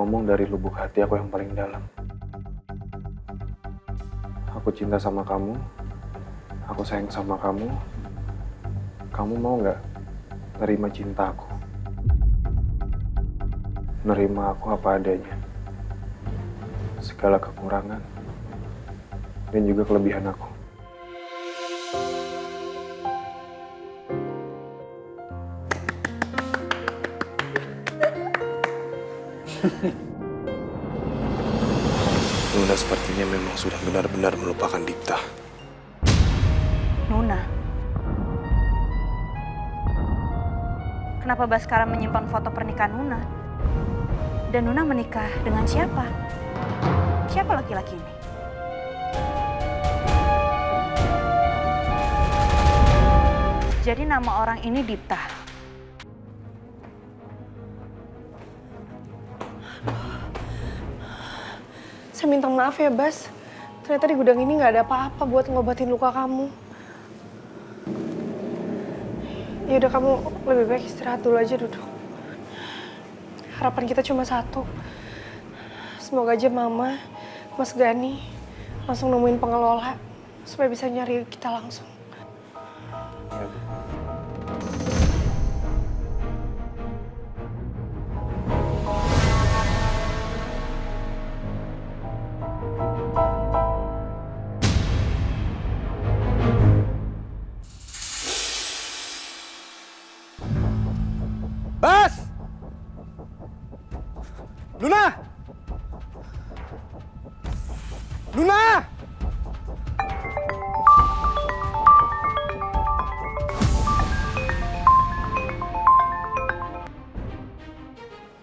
ngomong dari lubuk hati aku yang paling dalam. Aku cinta sama kamu, aku sayang sama kamu. Kamu mau nggak nerima cintaku? Nerima aku apa adanya. Segala kekurangan dan juga kelebihan aku. Nuna sepertinya memang sudah benar-benar melupakan Dipta. Nuna? Kenapa Baskara menyimpan foto pernikahan Nuna? Dan Nuna menikah dengan siapa? Siapa laki-laki ini? Jadi nama orang ini Dipta. Saya minta maaf ya, Bas. Ternyata di gudang ini nggak ada apa-apa buat ngobatin luka kamu. Ya udah, kamu lebih baik istirahat dulu aja, duduk. Harapan kita cuma satu. Semoga aja Mama, Mas Gani langsung nemuin pengelola supaya bisa nyari kita langsung. Ya, Bu. Bas! Luna! Luna!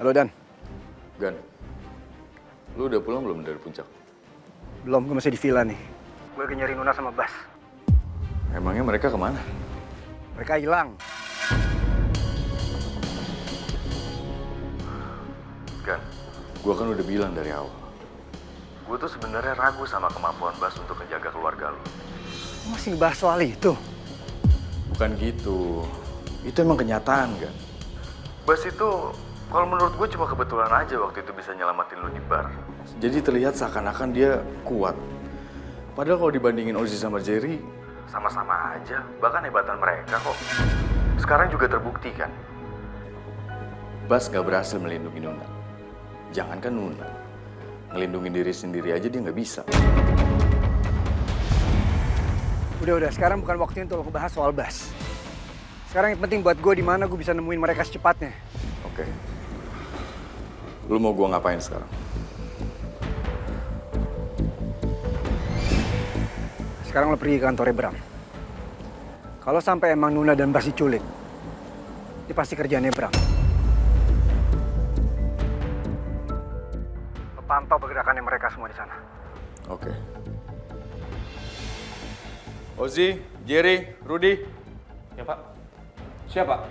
Halo, Dan. Gan, lu udah pulang belum dari puncak? Belum, gue masih di villa nih. Gue lagi nyari Luna sama Bas. Emangnya mereka kemana? Mereka hilang. Gan, gua kan udah bilang dari awal. Gue tuh sebenarnya ragu sama kemampuan Bas untuk menjaga keluarga lu. Lu masih ngebahas soal itu? Bukan gitu. Itu emang kenyataan, Gan. Bas itu, kalau menurut gue cuma kebetulan aja waktu itu bisa nyelamatin lu di bar. Jadi terlihat seakan-akan dia kuat. Padahal kalau dibandingin Ozzy sama Jerry, sama-sama aja. Bahkan hebatan mereka kok. Sekarang juga terbukti kan. Bas gak berhasil melindungi Nuna. Jangankan Nuna, ngelindungin diri sendiri aja dia nggak bisa. Udah, sekarang bukan waktunya untuk ngebahas soal Bas. Sekarang yang penting buat gue di mana gue bisa nemuin mereka secepatnya. Oke. Lu mau gua ngapain sekarang? Sekarang lo pergi ke kantornya Bram. Kalau sampai emang Nuna dan Bas diculik, ini pasti kerjaannya Bram. Lo pantau pergerakannya mereka semua di sana. Oke. Ozzy, Jerry, Rudy. Ya, Pak. Siapa?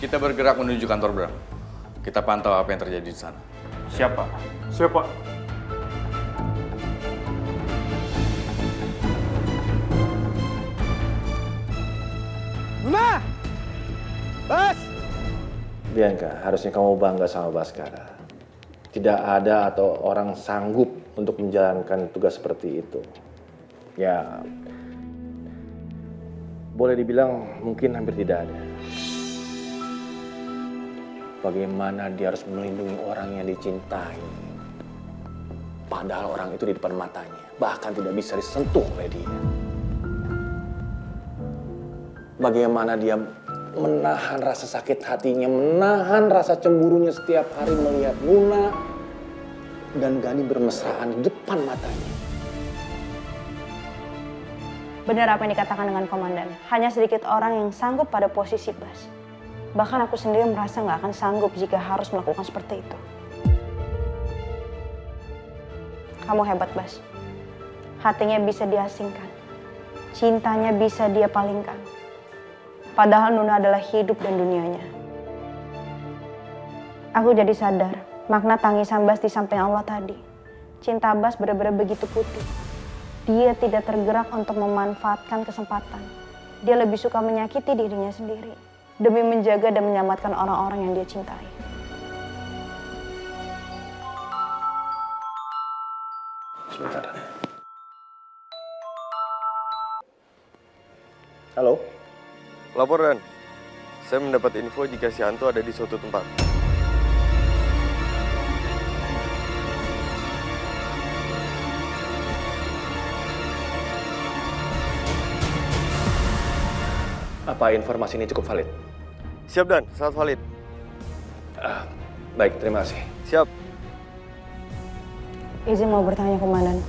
Kita bergerak menuju kantor Bram. Kita pantau apa yang terjadi di sana. Siapa? Siapa? Nuna! Bas! Bianca, harusnya kamu bangga sama Baskara. Tidak ada atau orang sanggup untuk menjalankan tugas seperti itu. Ya, boleh dibilang mungkin hampir tidak ada. Bagaimana dia harus melindungi orang yang dicintai. Padahal orang itu di depan matanya, bahkan tidak bisa disentuh oleh dia. Bagaimana dia menahan rasa sakit hatinya, menahan rasa cemburunya setiap hari melihat Luna dan Gani bermesraan di depan matanya. Benar apa yang dikatakan dengan komandan. Hanya sedikit orang yang sanggup pada posisi Bas. Bahkan aku sendiri merasa nggak akan sanggup jika harus melakukan seperti itu. Kamu hebat, Bas. Hatinya bisa diasingkan. Cintanya bisa dia palingkan. Padahal Nuna adalah hidup dan dunianya. Aku jadi sadar makna tangisan Bas di samping Allah tadi. Cinta Bas benar-benar begitu putih. Dia tidak tergerak untuk memanfaatkan kesempatan. Dia lebih suka menyakiti dirinya sendiri demi menjaga dan menyelamatkan orang-orang yang dia cintai. sebentar. Halo? Laporan. Saya mendapat info jika si hantu ada di suatu tempat. Apa informasi ini cukup valid? Siap Dan, sangat valid. Baik, terima kasih. Siap. Izin mau bertanya, Komandan.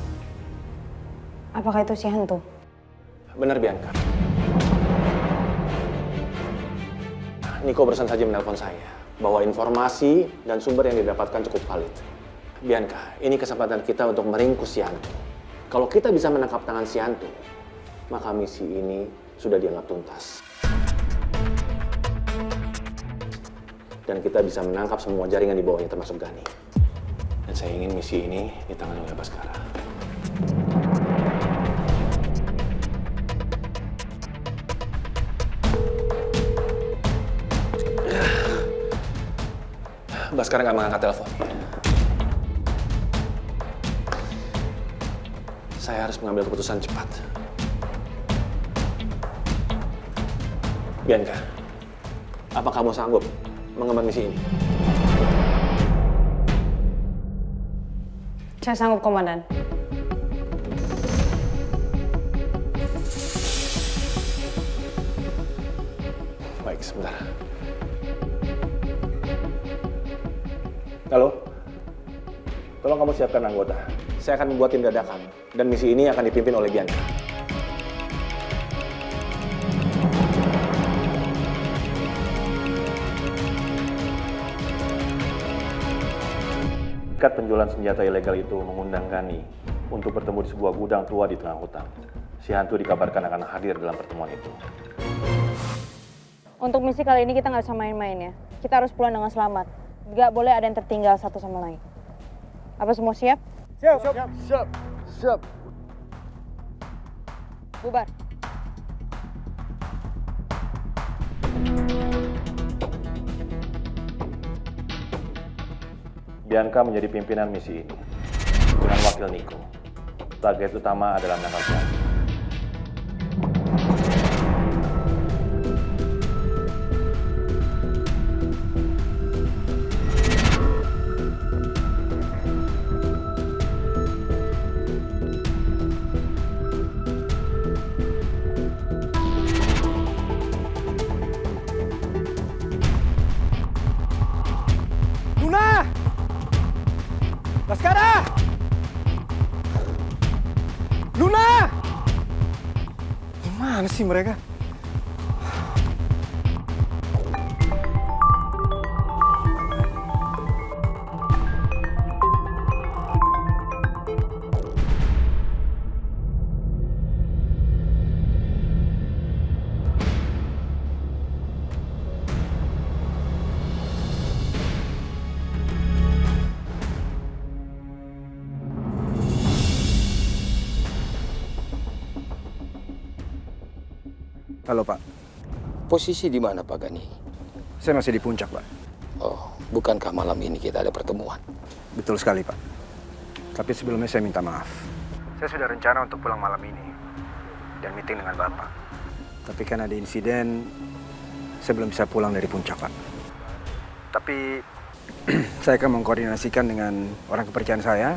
Apakah itu si hantu? Benar, Bianca. Niko barusan saja menelpon saya bahwa informasi dan sumber yang didapatkan cukup valid. Bianca, ini kesempatan kita untuk meringkus si hantu. Kalau kita bisa menangkap tangan si hantu, maka misi ini sudah dianggap tuntas. Dan kita bisa menangkap semua jaringan di bawahnya termasuk Gani. Dan saya ingin misi ini ditangani oleh Baskara. Baskara nggak mengangkat telepon. Saya harus mengambil keputusan cepat. Bianca, apa kamu sanggup mengemban misi ini? Saya sanggup, Komandan. Baik, sebentar. Halo? Tolong kamu siapkan anggota. Saya akan membuat tim dadakan. Dan misi ini akan dipimpin oleh Bianca. Tingkat penjualan senjata ilegal itu mengundang Gani untuk bertemu di sebuah gudang tua di tengah hutan. Si hantu dikabarkan akan hadir dalam pertemuan itu. Untuk misi kali ini kita nggak bisa main-main ya. Kita harus pulang dengan selamat. Nggak boleh ada yang tertinggal satu sama lain. Apa semua siap? Siap. Bubar. Bianca menjadi pimpinan misi ini dengan wakil Niko. Target utama adalah menangkap Gani. Luna! Baskara! Luna! Gimana sih mereka? Halo, Pak. Posisi di mana, Pak Gani? Saya masih di puncak, Pak. Oh, bukankah malam ini kita ada pertemuan? Betul sekali, Pak. Tapi sebelumnya saya minta maaf. Saya sudah rencana untuk pulang malam ini dan meeting dengan Bapak. Tapi karena ada insiden, saya belum bisa pulang dari puncak, Pak. Tapi saya akan mengkoordinasikan dengan orang kepercayaan saya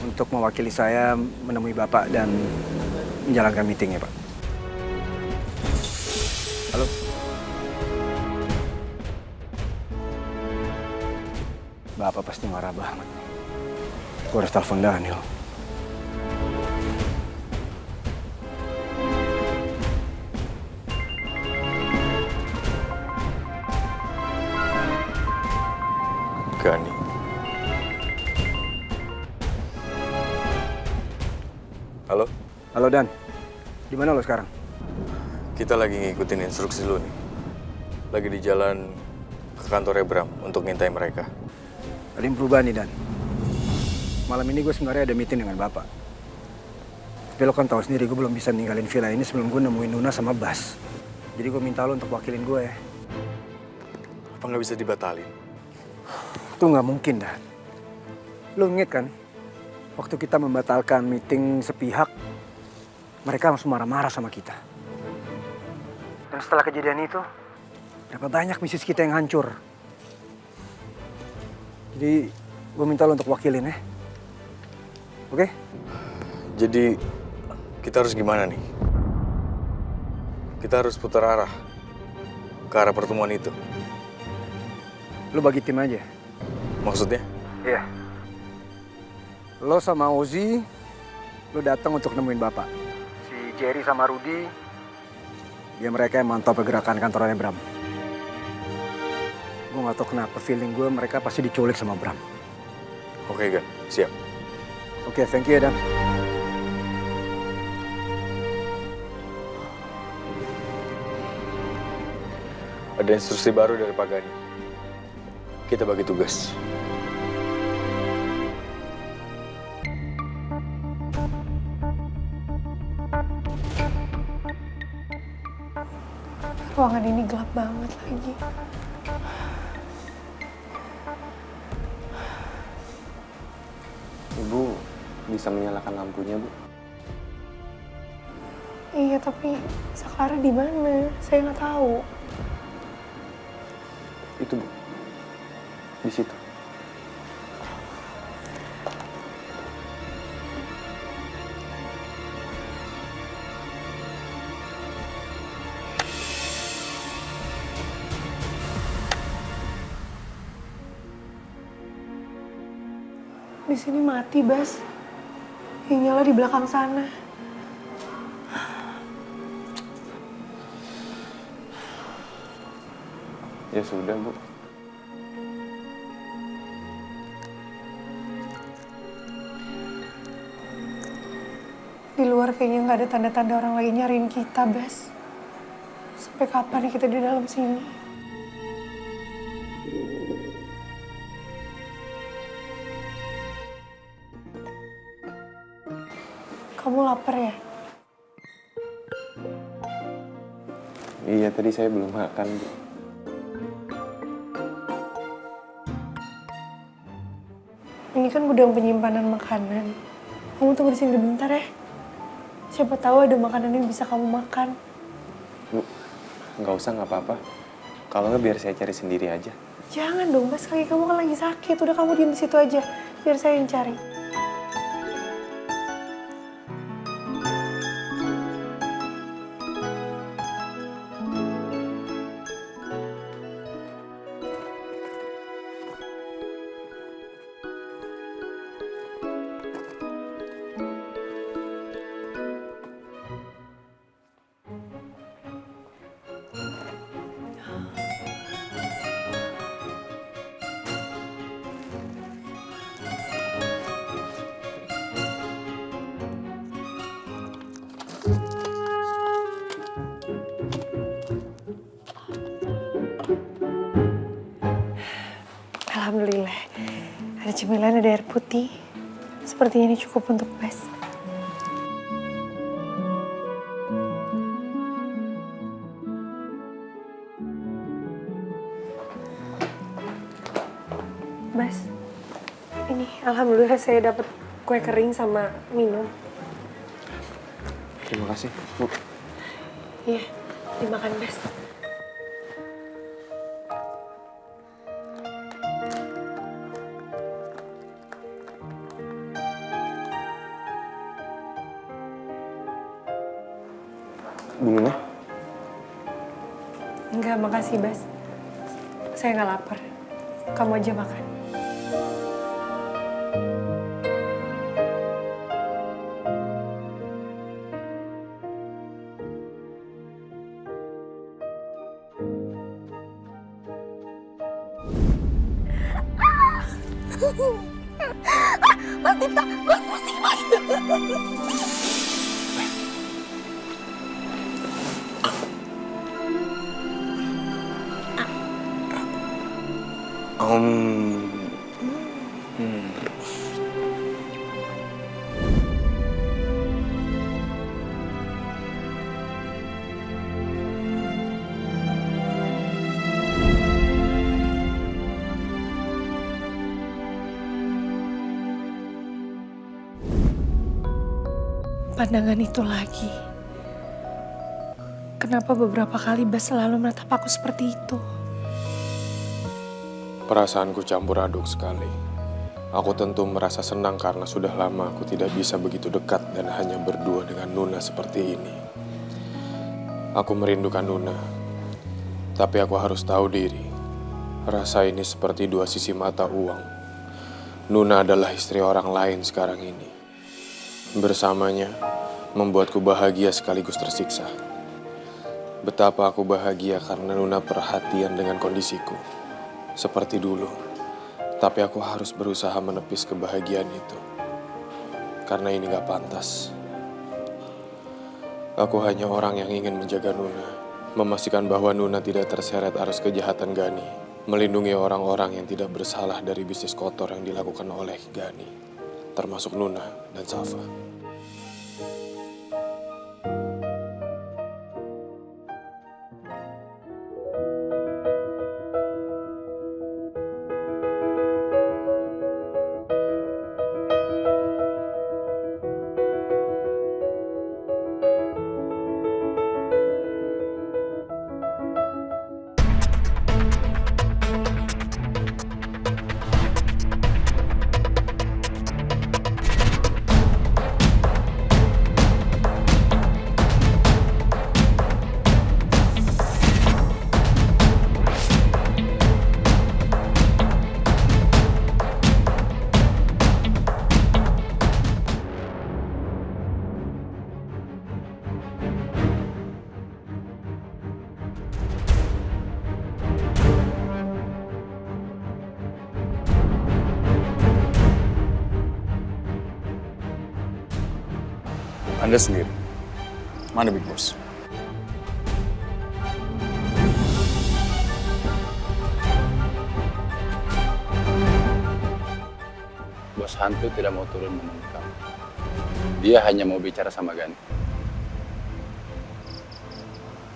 untuk mewakili saya menemui Bapak dan menjalankan meetingnya, Pak. Halo? Bapak pasti marah banget. Gue harus telepon Daniel. Gani. Halo? Halo Dan, di mana lo sekarang? Kita lagi ngikutin instruksi lu nih. Lagi di jalan ke kantornya Bram untuk ngintai mereka. Ada yang berubah nih Dan. Malam ini gue sebenarnya ada meeting dengan Bapak. Tapi lo kan tahu sendiri gue belum bisa ninggalin villa ini sebelum gue nemuin Luna sama Bas. Jadi gue minta lo untuk wakilin gue ya. Apa nggak bisa dibatalin? Itu nggak mungkin Dan. Lo inget kan? Waktu kita membatalkan meeting sepihak, mereka langsung marah-marah sama kita. Dan setelah kejadian itu, berapa banyak bisnis kita yang hancur. Jadi, gue minta lo untuk wakilin ya. Oke? Jadi kita harus gimana nih? Kita harus putar arah ke arah pertemuan itu. Lo bagi tim aja. Maksudnya? Iya. Lo sama Ozi, lo datang untuk nemuin Bapak. Si Jerry sama Rudy, dia mereka yang mantau pergerakan kantornya Bram. Gue gak tau kenapa, feeling gue mereka pasti diculik sama Bram. Oke, Gan. Siap. Oke, thank you ya, Dan. Ada instruksi baru dari Pak Gani. Kita bagi tugas. Ruangan ini gelap banget lagi. Ibu bisa menyalakan lampunya, Bu? Iya, tapi Saklara di mana? Saya nggak tahu. Itu, Bu. Di situ. Di sini mati, Bas. Yang nyala di belakang sana. Ya sudah, Bu. Di luar kayaknya nggak ada tanda-tanda orang lagi nyariin kita, Bas. Sampai kapan nih kita di dalam sini? Kamu lapar ya? Iya, tadi saya belum makan, Bu. Ini kan gudang penyimpanan makanan. Kamu tunggu di sini bentar ya. Siapa tahu ada makanan yang bisa kamu makan. Bu, nggak usah, nggak apa-apa. Kalau nggak biar saya cari sendiri aja. Jangan dong, Mas. Kaki kamu kan lagi sakit. Udah kamu diem di situ aja. Biar saya yang cari. Alhamdulillah. Ada cemilan, ada air putih. Sepertinya ini cukup untuk Bas. Bas, ini alhamdulillah saya dapat kue kering sama minum. Terima kasih, Bu. Iya, dimakan Bas. Bu Luna? Enggak, makasih Bas. Saya nggak lapar. Kamu aja makan. Mas Tifta, mas pusing mas. pandangan itu lagi? Kenapa beberapa kali Bas selalu menatap aku seperti itu? Perasaanku campur aduk sekali. Aku tentu merasa senang karena sudah lama aku tidak bisa begitu dekat dan hanya berdua dengan Nuna seperti ini. Aku merindukan Nuna, tapi aku harus tahu diri. Rasa ini seperti dua sisi mata uang. Nuna adalah istri orang lain sekarang ini. Bersamanya, membuatku bahagia sekaligus tersiksa. Betapa aku bahagia karena Nuna perhatian dengan kondisiku. Seperti dulu, tapi aku harus berusaha menepis kebahagiaan itu. Karena ini gak pantas. Aku hanya orang yang ingin menjaga Nuna, memastikan bahwa Nuna tidak terseret arus kejahatan Gani, melindungi orang-orang yang tidak bersalah dari bisnis kotor yang dilakukan oleh Gani, termasuk Nuna dan Safa. Anda sendiri, mana Big Boss? Bos hantu tidak mau turun menemui kamu. Dia hanya mau bicara sama Gani.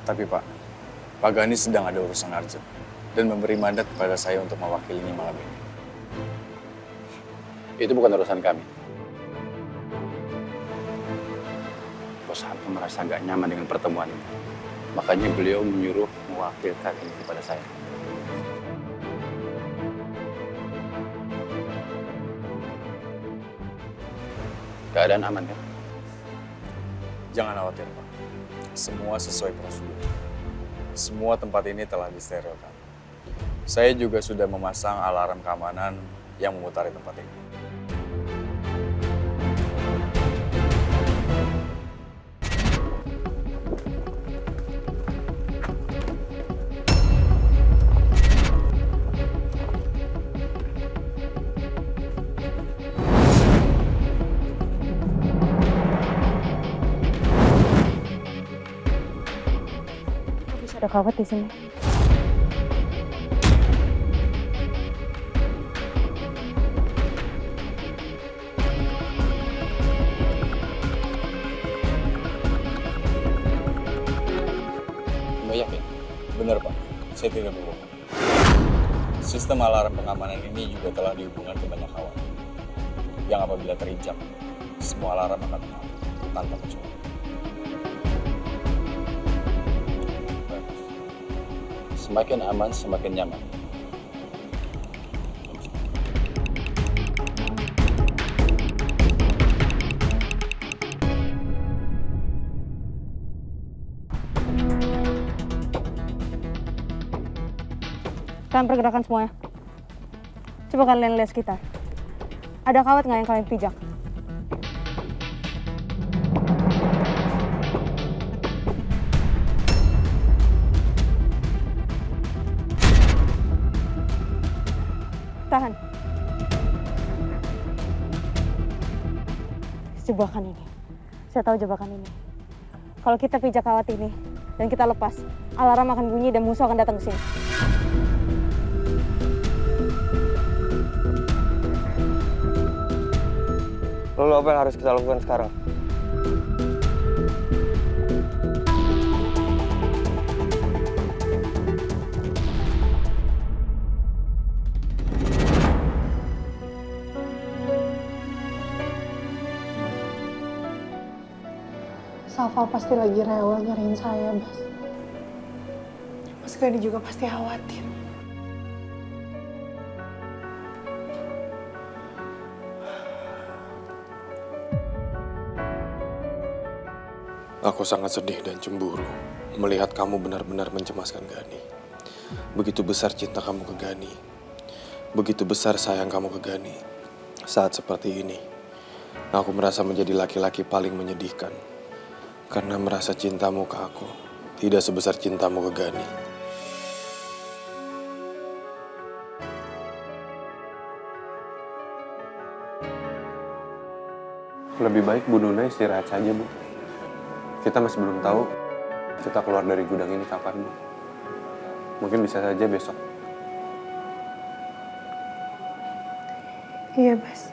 Tapi Pak Gani sedang ada urusan urgent dan memberi mandat kepada saya untuk mewakilinya malam ini. Itu bukan urusan kami. Bos hantu merasa gak nyaman dengan pertemuan ini. Makanya beliau menyuruh mewakilkan ini kepada saya. Keadaan aman kan? Jangan khawatir Pak, semua sesuai prosedur. Semua tempat ini telah disterilkan. Saya juga sudah memasang alarm keamanan yang memutari tempat ini. Ada kawat di sini. Kamu yakin? Benar Pak, saya tidak bohong. Sistem alarm pengamanan ini juga telah dihubungkan ke banyak kawan. Yang apabila terinjak, semua alarm akan menyala tanpa kecuali. Semakin aman, semakin nyaman. Kalian pergerakan semuanya. Coba kalian lihat sekitar. Ada kawat nggak yang kalian pijak? Tahan. Jebakan ini. Saya tahu jebakan ini. Kalau kita pijak kawat ini dan kita lepas, alarm akan bunyi dan musuh akan datang ke sini. Lalu apa yang harus kita lakukan sekarang? Safa pasti lagi rewel nyariin saya, Bas. Mas Gani juga pasti khawatir. Aku sangat sedih dan cemburu melihat kamu benar-benar mencemaskan Gani. Begitu besar cinta kamu ke Gani. Begitu besar sayang kamu ke Gani. Saat seperti ini, aku merasa menjadi laki-laki paling menyedihkan. Karena merasa cintamu ke aku tidak sebesar cintamu ke Gani. Lebih baik Bu Nuna istirahat saja, Bu. Kita masih belum tahu kita keluar dari gudang ini kapan, Bu. Mungkin bisa saja besok. Iya, Bas.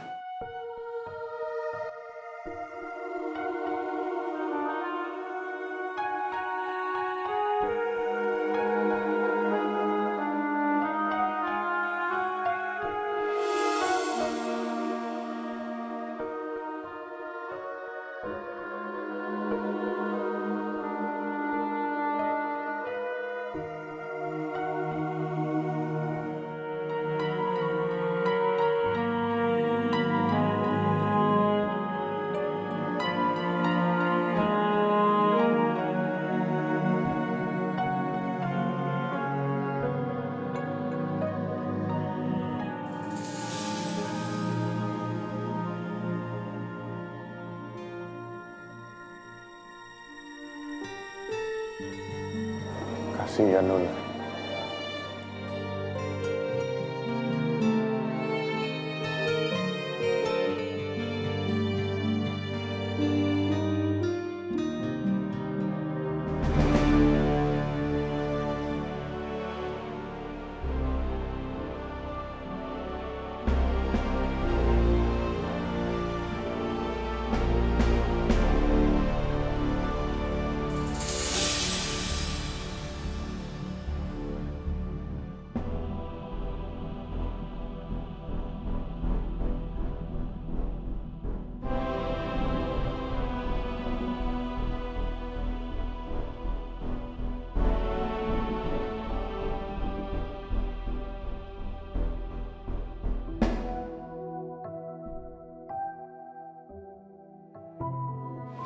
Kasihan Nuna.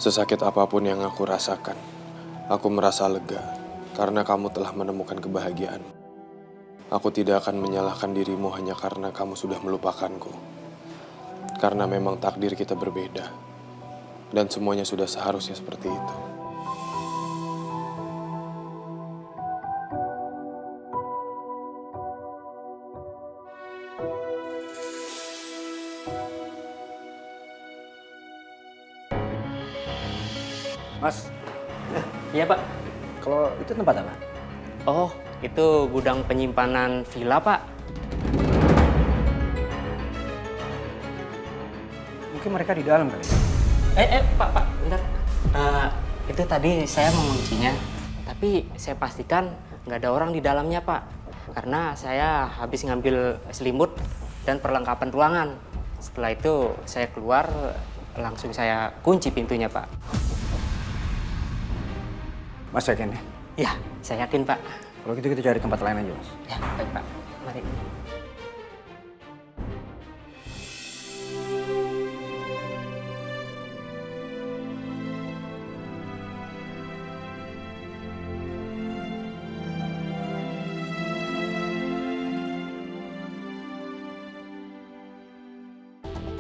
Sesakit apapun yang aku rasakan, aku merasa lega karena kamu telah menemukan kebahagiaan. Aku tidak akan menyalahkan dirimu hanya karena kamu sudah melupakanku. Karena memang takdir kita berbeda, dan semuanya sudah seharusnya seperti itu. Mas. Iya, Pak. Kalau itu tempat apa? Oh, itu gudang penyimpanan villa, Pak. Mungkin mereka di dalam kali. Pak, bentar. Itu tadi saya menguncinya, tapi saya pastikan nggak ada orang di dalamnya, Pak. Karena saya habis ngambil selimut dan perlengkapan ruangan. Setelah itu saya keluar, langsung saya kunci pintunya, Pak. Mas yakin ya? Ya, saya yakin, Pak. Kalau gitu kita cari tempat lain aja, Mas. Ya, baik, Pak. Mari.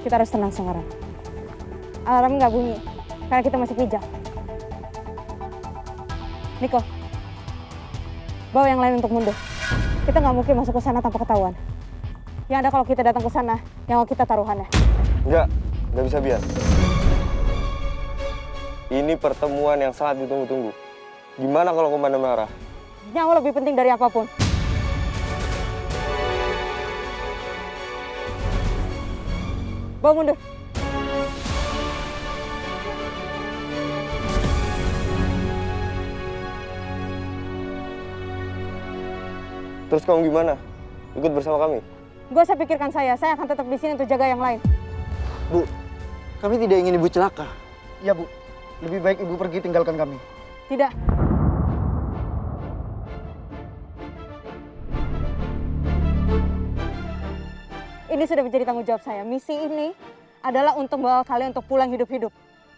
Kita harus tenang sekarang. Alarm nggak bunyi, karena kita masih pijak. Niko, bawa yang lain untuk mundur. Kita nggak mungkin masuk ke sana tanpa ketahuan. Yang ada kalau kita datang ke sana, nyawa kita taruhannya. Nggak bisa biar. Ini pertemuan yang sangat ditunggu-tunggu. Gimana kalau Komandan marah? Nyawa lebih penting dari apapun. Bawa mundur. Terus kamu gimana? Ikut bersama kami? Gak usah pikirkan saya akan tetap di sini untuk jaga yang lain. Bu, kami tidak ingin Ibu celaka. Ya, Bu. Lebih baik ibu pergi tinggalkan kami. Tidak. Ini sudah menjadi tanggung jawab saya. Misi ini adalah untuk membawa kalian untuk pulang hidup-hidup,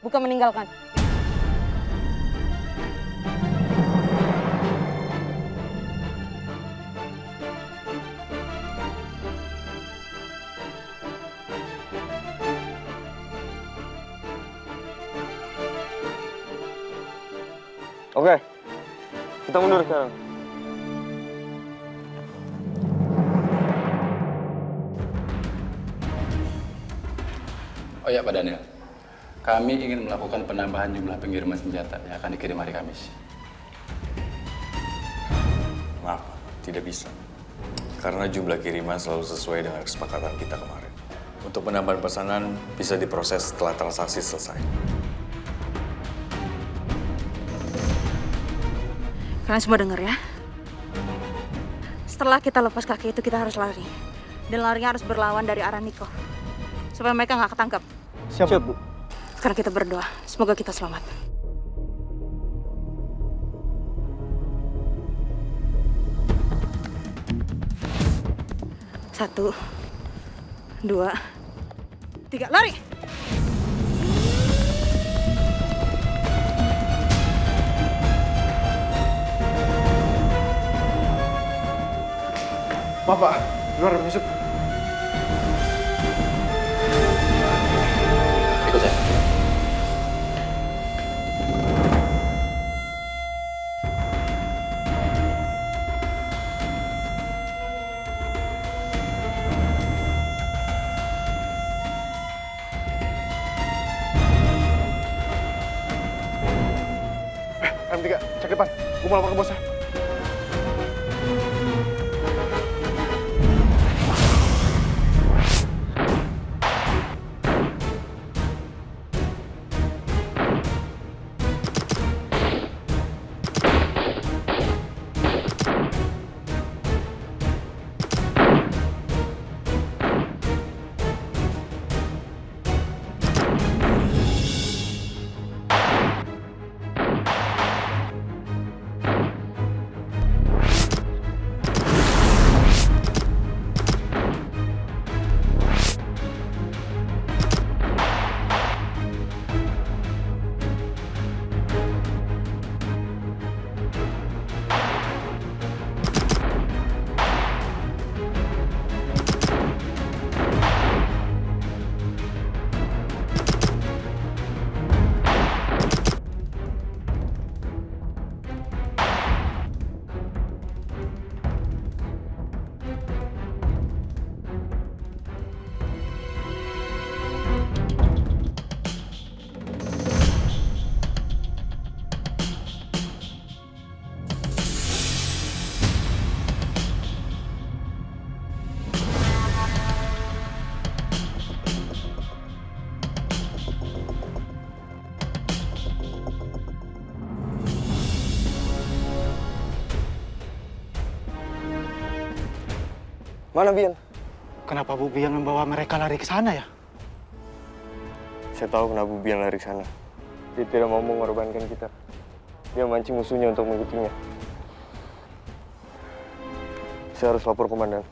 bukan meninggalkan. Oke, kita mundur sekarang. Oh ya, Pak Daniel. Kami ingin melakukan penambahan jumlah pengiriman senjata yang akan dikirim hari Kamis. Maaf, Pak, tidak bisa. Karena jumlah kiriman selalu sesuai dengan kesepakatan kita kemarin. Untuk penambahan pesanan bisa diproses setelah transaksi selesai. Kalian semua dengar ya. Setelah kita lepas kaki itu kita harus lari. Dan larinya harus berlawan dari arah Niko. Supaya mereka nggak ketangkap. Siap, Bu. Sekarang kita berdoa. Semoga kita selamat. Satu, dua, tiga, lari! Maaf, Pak. Luar masuk. Ikut saya. M3, cek depan. Gue mau lapor ke bosnya. Mana Bian? Kenapa Bu Bian membawa mereka lari ke sana ya? Saya tahu kenapa Bian lari ke sana. Dia tidak mau mengorbankan kita. Dia mancing musuhnya untuk mengikutinya. Saya harus lapor komandan.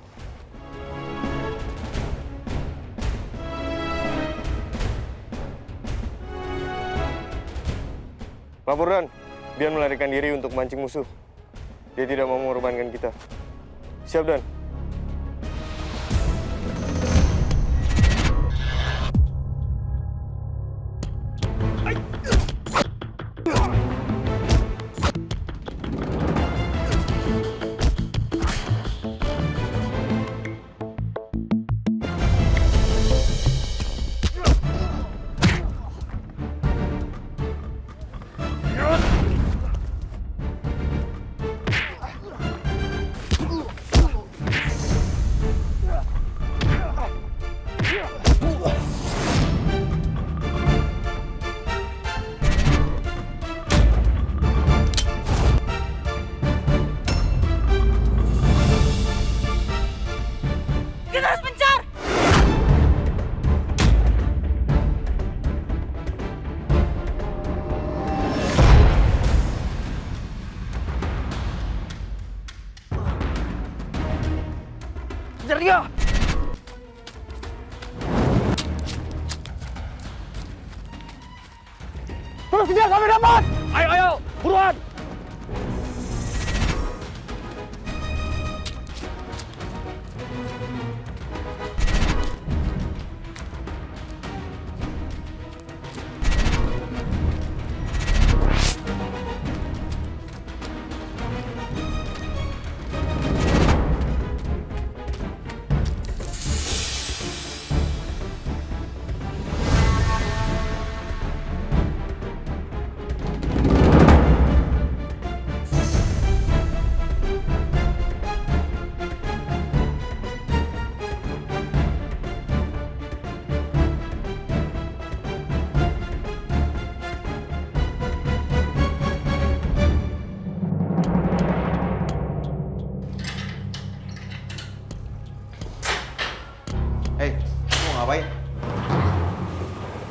Laporan, Bian melarikan diri untuk mancing musuh. Dia tidak mau mengorbankan kita. Siap, Dan. hajar dia! Terus dia kami dapat! Ayo, ayo! Buruan! Hei, kamu mau ngapain?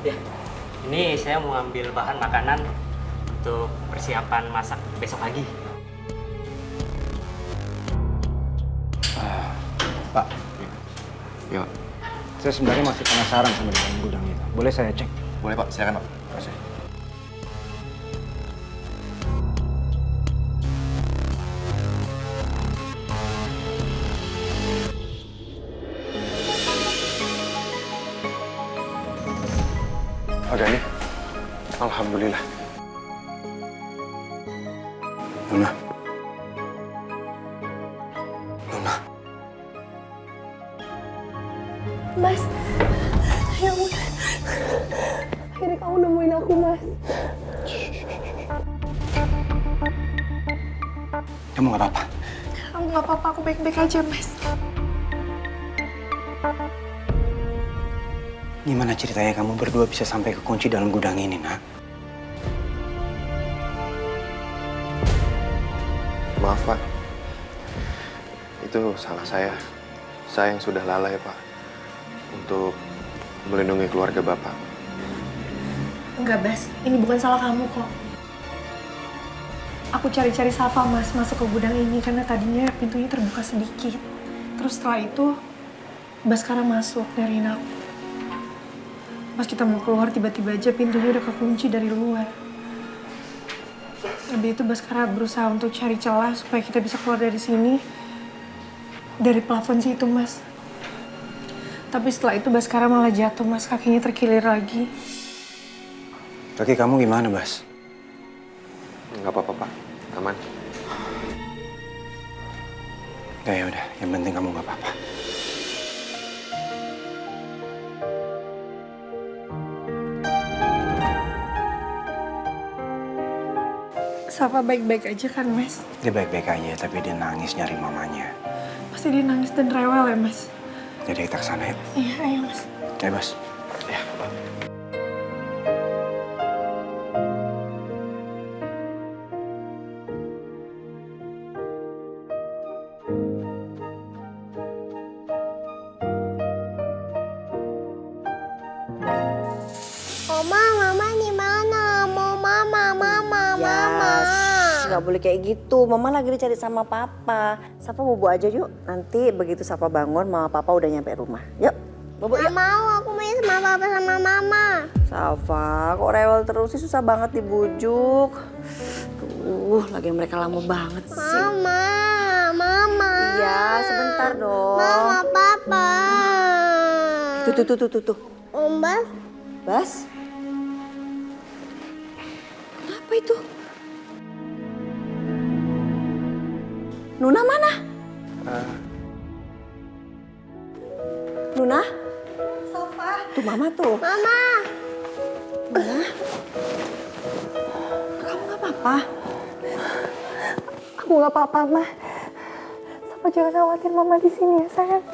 Ya, ini saya mau ambil bahan makanan untuk persiapan masak besok pagi. Pak, Iya. saya sebenarnya masih penasaran sama di dalam gudang itu. Boleh saya cek? Boleh Pak, silakan Pak. Kasih. Pak Gani, alhamdulillah. Nuna. Mas, ya ampun. Akhirnya kamu nemuin aku, Mas. Kamu nggak apa-apa? Aku nggak apa-apa, aku baik-baik aja, Mas. Gimana ceritanya kamu berdua bisa sampai kekunci dalam gudang ini, nak? Maaf Pak, itu salah saya. Saya yang sudah lalai Pak untuk melindungi keluarga Bapak. Enggak, Bas. Ini bukan salah kamu kok. Aku cari-cari Safa, Mas, masuk ke gudang ini karena tadinya pintunya terbuka sedikit. Terus setelah itu, Baskara masuk nyariin aku. Pas kita mau keluar, tiba-tiba aja pintunya udah kekunci dari luar. Habis itu Baskara berusaha untuk cari celah supaya kita bisa keluar dari sini. Dari plafon situ, Mas. Tapi setelah itu Baskara malah jatuh, Mas. Kakinya terkilir lagi. Kaki kamu gimana, Bas? Nggak apa-apa Pak, aman. Ya udah, yang penting kamu nggak apa-apa. Safa baik-baik aja kan, Mas? Dia baik-baik aja, tapi dia nangis nyari mamanya. Pasti dia nangis dan rewel ya, Mas? Jadi kita kesana yuk. Iya, ayo, Mas. Ya, Bas. Ya, Pak. Mama di mana? Mau mama. Nggak boleh kayak gitu. Mama lagi dicari sama papa. Safa bobo aja yuk. Nanti begitu Safa bangun, mama papa udah nyampe rumah. Yuk, bobo yuk. Gak mau, aku main sama papa sama mama. Safa, kok rewel terus sih, susah banget dibujuk. Tuh, lagi mereka lama banget sih. Mama. Iya, sebentar dong. Mama, papa. Tuh. Om Bas. Bas? Kenapa itu? Nuna mana? Nuna? Safa. Tuh mama tuh. Mama. Nuna? Kamu gak apa-apa? Aku gak apa-apa, Ma. Safa jangan khawatir mama di sini ya, sayang.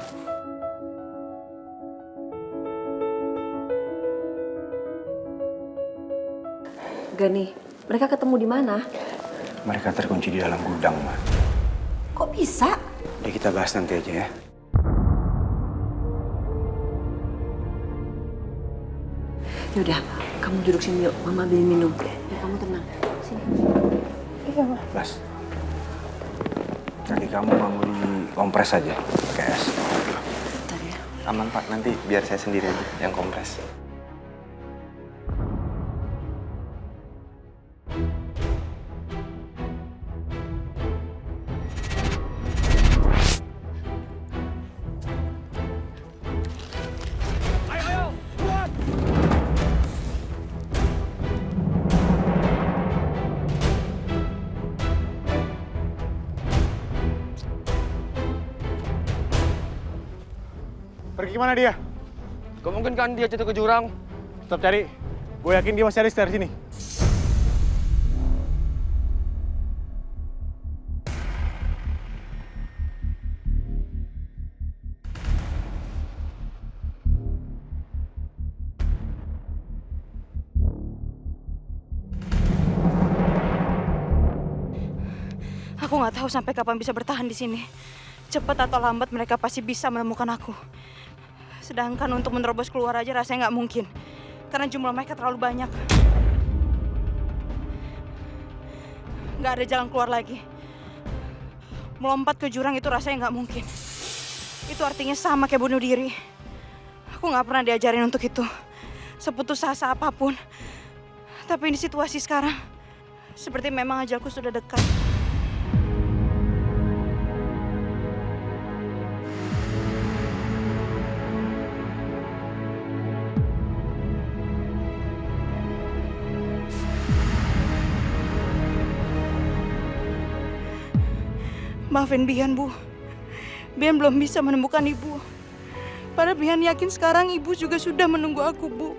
Gani, mereka ketemu di mana? Mereka terkunci di dalam gudang, Ma. Kok bisa? Udah kita bahas nanti aja ya. Yaudah, kamu duduk sini yuk. Mama beli minum. Ya, kamu tenang. Sini. Iya, Ma. Bas. Kaki kamu mau dikompres aja pakai es. Aman Pak, nanti biar saya sendiri aja yang kompres. Pergi kemana dia? Kemungkinan dia jatuh ke jurang. Tetap cari. Gue yakin dia masih ada sekitar sini. Aku nggak tahu sampai kapan bisa bertahan di sini. Cepat atau lambat mereka pasti bisa menemukan aku. Sedangkan untuk menerobos keluar aja rasanya nggak mungkin. Karena jumlah mereka terlalu banyak. Nggak ada jalan keluar lagi. Melompat ke jurang itu rasanya nggak mungkin. Itu artinya sama kayak bunuh diri. Aku nggak pernah diajarin untuk itu. Seputus asa apapun. Tapi di situasi sekarang, seperti memang ajalku sudah dekat. Maafin Bian, Bu. Bian belum bisa menemukan Ibu. Padahal Bian yakin sekarang Ibu juga sudah menunggu aku, Bu.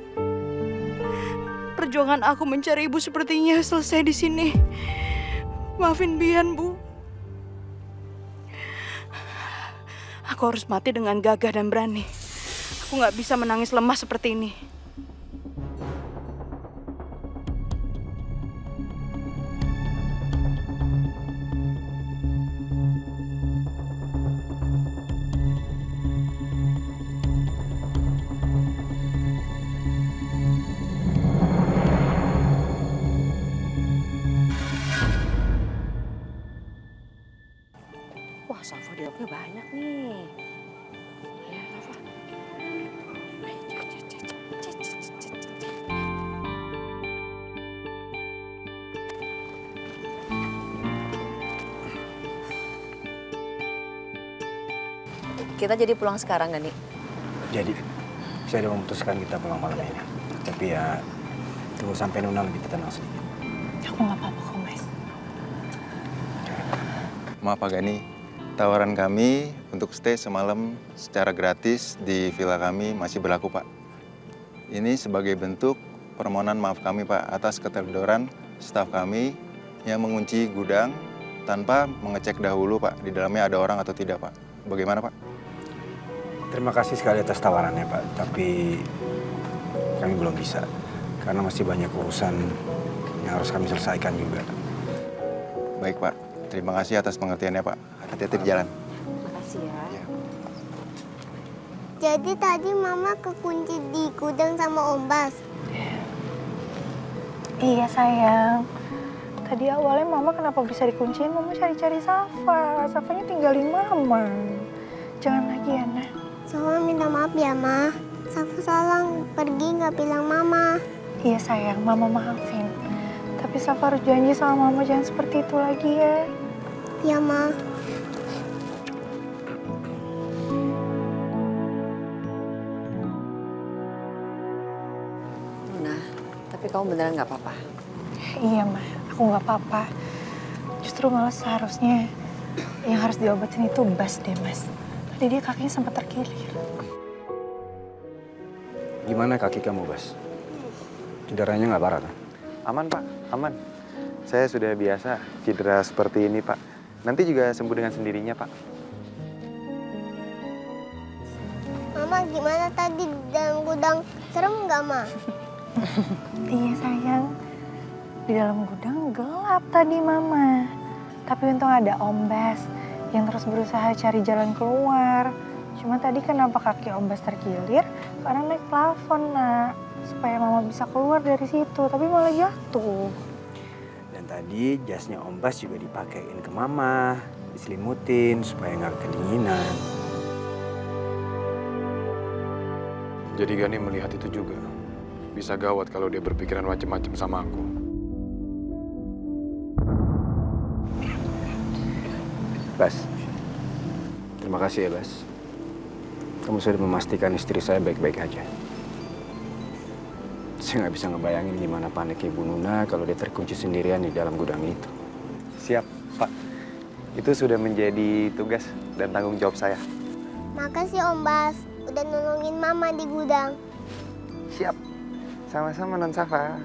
Perjuangan aku mencari Ibu sepertinya selesai di sini. Maafin Bian, Bu. Aku harus mati dengan gagah dan berani. Aku nggak bisa menangis lemah seperti ini. Wah, Safa diopnya banyak nih. Ya, Safa. Kita jadi pulang sekarang gak nih? Jadi, saya udah memutuskan kita pulang malam ini. Tapi ya, tunggu sampai Nuna lebih tenang sedikit. Aku nggak apa-apa kok, Mas. Maaf Pak Gani, tawaran kami untuk stay semalam secara gratis di villa kami masih berlaku Pak. Ini sebagai bentuk permohonan maaf kami Pak atas keteledoran staf kami yang mengunci gudang tanpa mengecek dahulu Pak di dalamnya ada orang atau tidak Pak. Bagaimana Pak? Terima kasih sekali atas tawarannya Pak, tapi kami belum bisa. Karena masih banyak urusan yang harus kami selesaikan juga. Baik Pak, terima kasih atas pengertiannya Pak. Hati-hati di jalan. Makasih ya. Jadi tadi Mama kekunci di gudang sama Om Bas. Iya sayang. Tadi awalnya Mama kenapa bisa dikunciin? Mama cari-cari Safa. Safanya tinggalin Mama. Jangan lagi ya, Nak. Safa minta maaf ya, Ma. Safa salah pergi nggak bilang Mama. Iya sayang, Mama maafin. Tapi Safa harus janji sama Mama jangan seperti itu lagi ya. Iya, Ma. Nuna, tapi kamu beneran nggak apa-apa? Iya, Ma. Aku nggak apa-apa. Justru malah seharusnya yang harus diobatin itu Bas deh, Mas. Tadi dia kakinya sempat terkilir. Gimana kaki kamu, Bas? Cederanya nggak parah kan? Aman Pak, aman. Saya sudah biasa cedera seperti ini Pak. Nanti juga sembuh dengan sendirinya Pak. Mama gimana tadi di dalam gudang? Serem nggak, Ma? Iya sayang, di dalam gudang gelap tadi Mama. Tapi untung ada Om Bas yang terus berusaha cari jalan keluar. Cuma tadi kenapa kaki Om Bas terkilir? Karena naik plafon, Nak. Supaya Mama bisa keluar dari situ, tapi malah jatuh. Dan tadi jasnya Om Bas juga dipakein ke Mama, diselimutin supaya nggak kedinginan. Jadi Gani melihat itu juga. Bisa gawat kalau dia berpikiran macam-macam sama aku. Bas, terima kasih ya Bas. Kamu sudah memastikan istri saya baik-baik aja. Saya nggak bisa ngebayangin gimana panik Ibu Nuna kalau dia terkunci sendirian di dalam gudang itu. Siap, Pak. Itu sudah menjadi tugas dan tanggung jawab saya. Makasih Om Bas, udah nolongin Mama di gudang. Siap. Sama-sama Non Safa.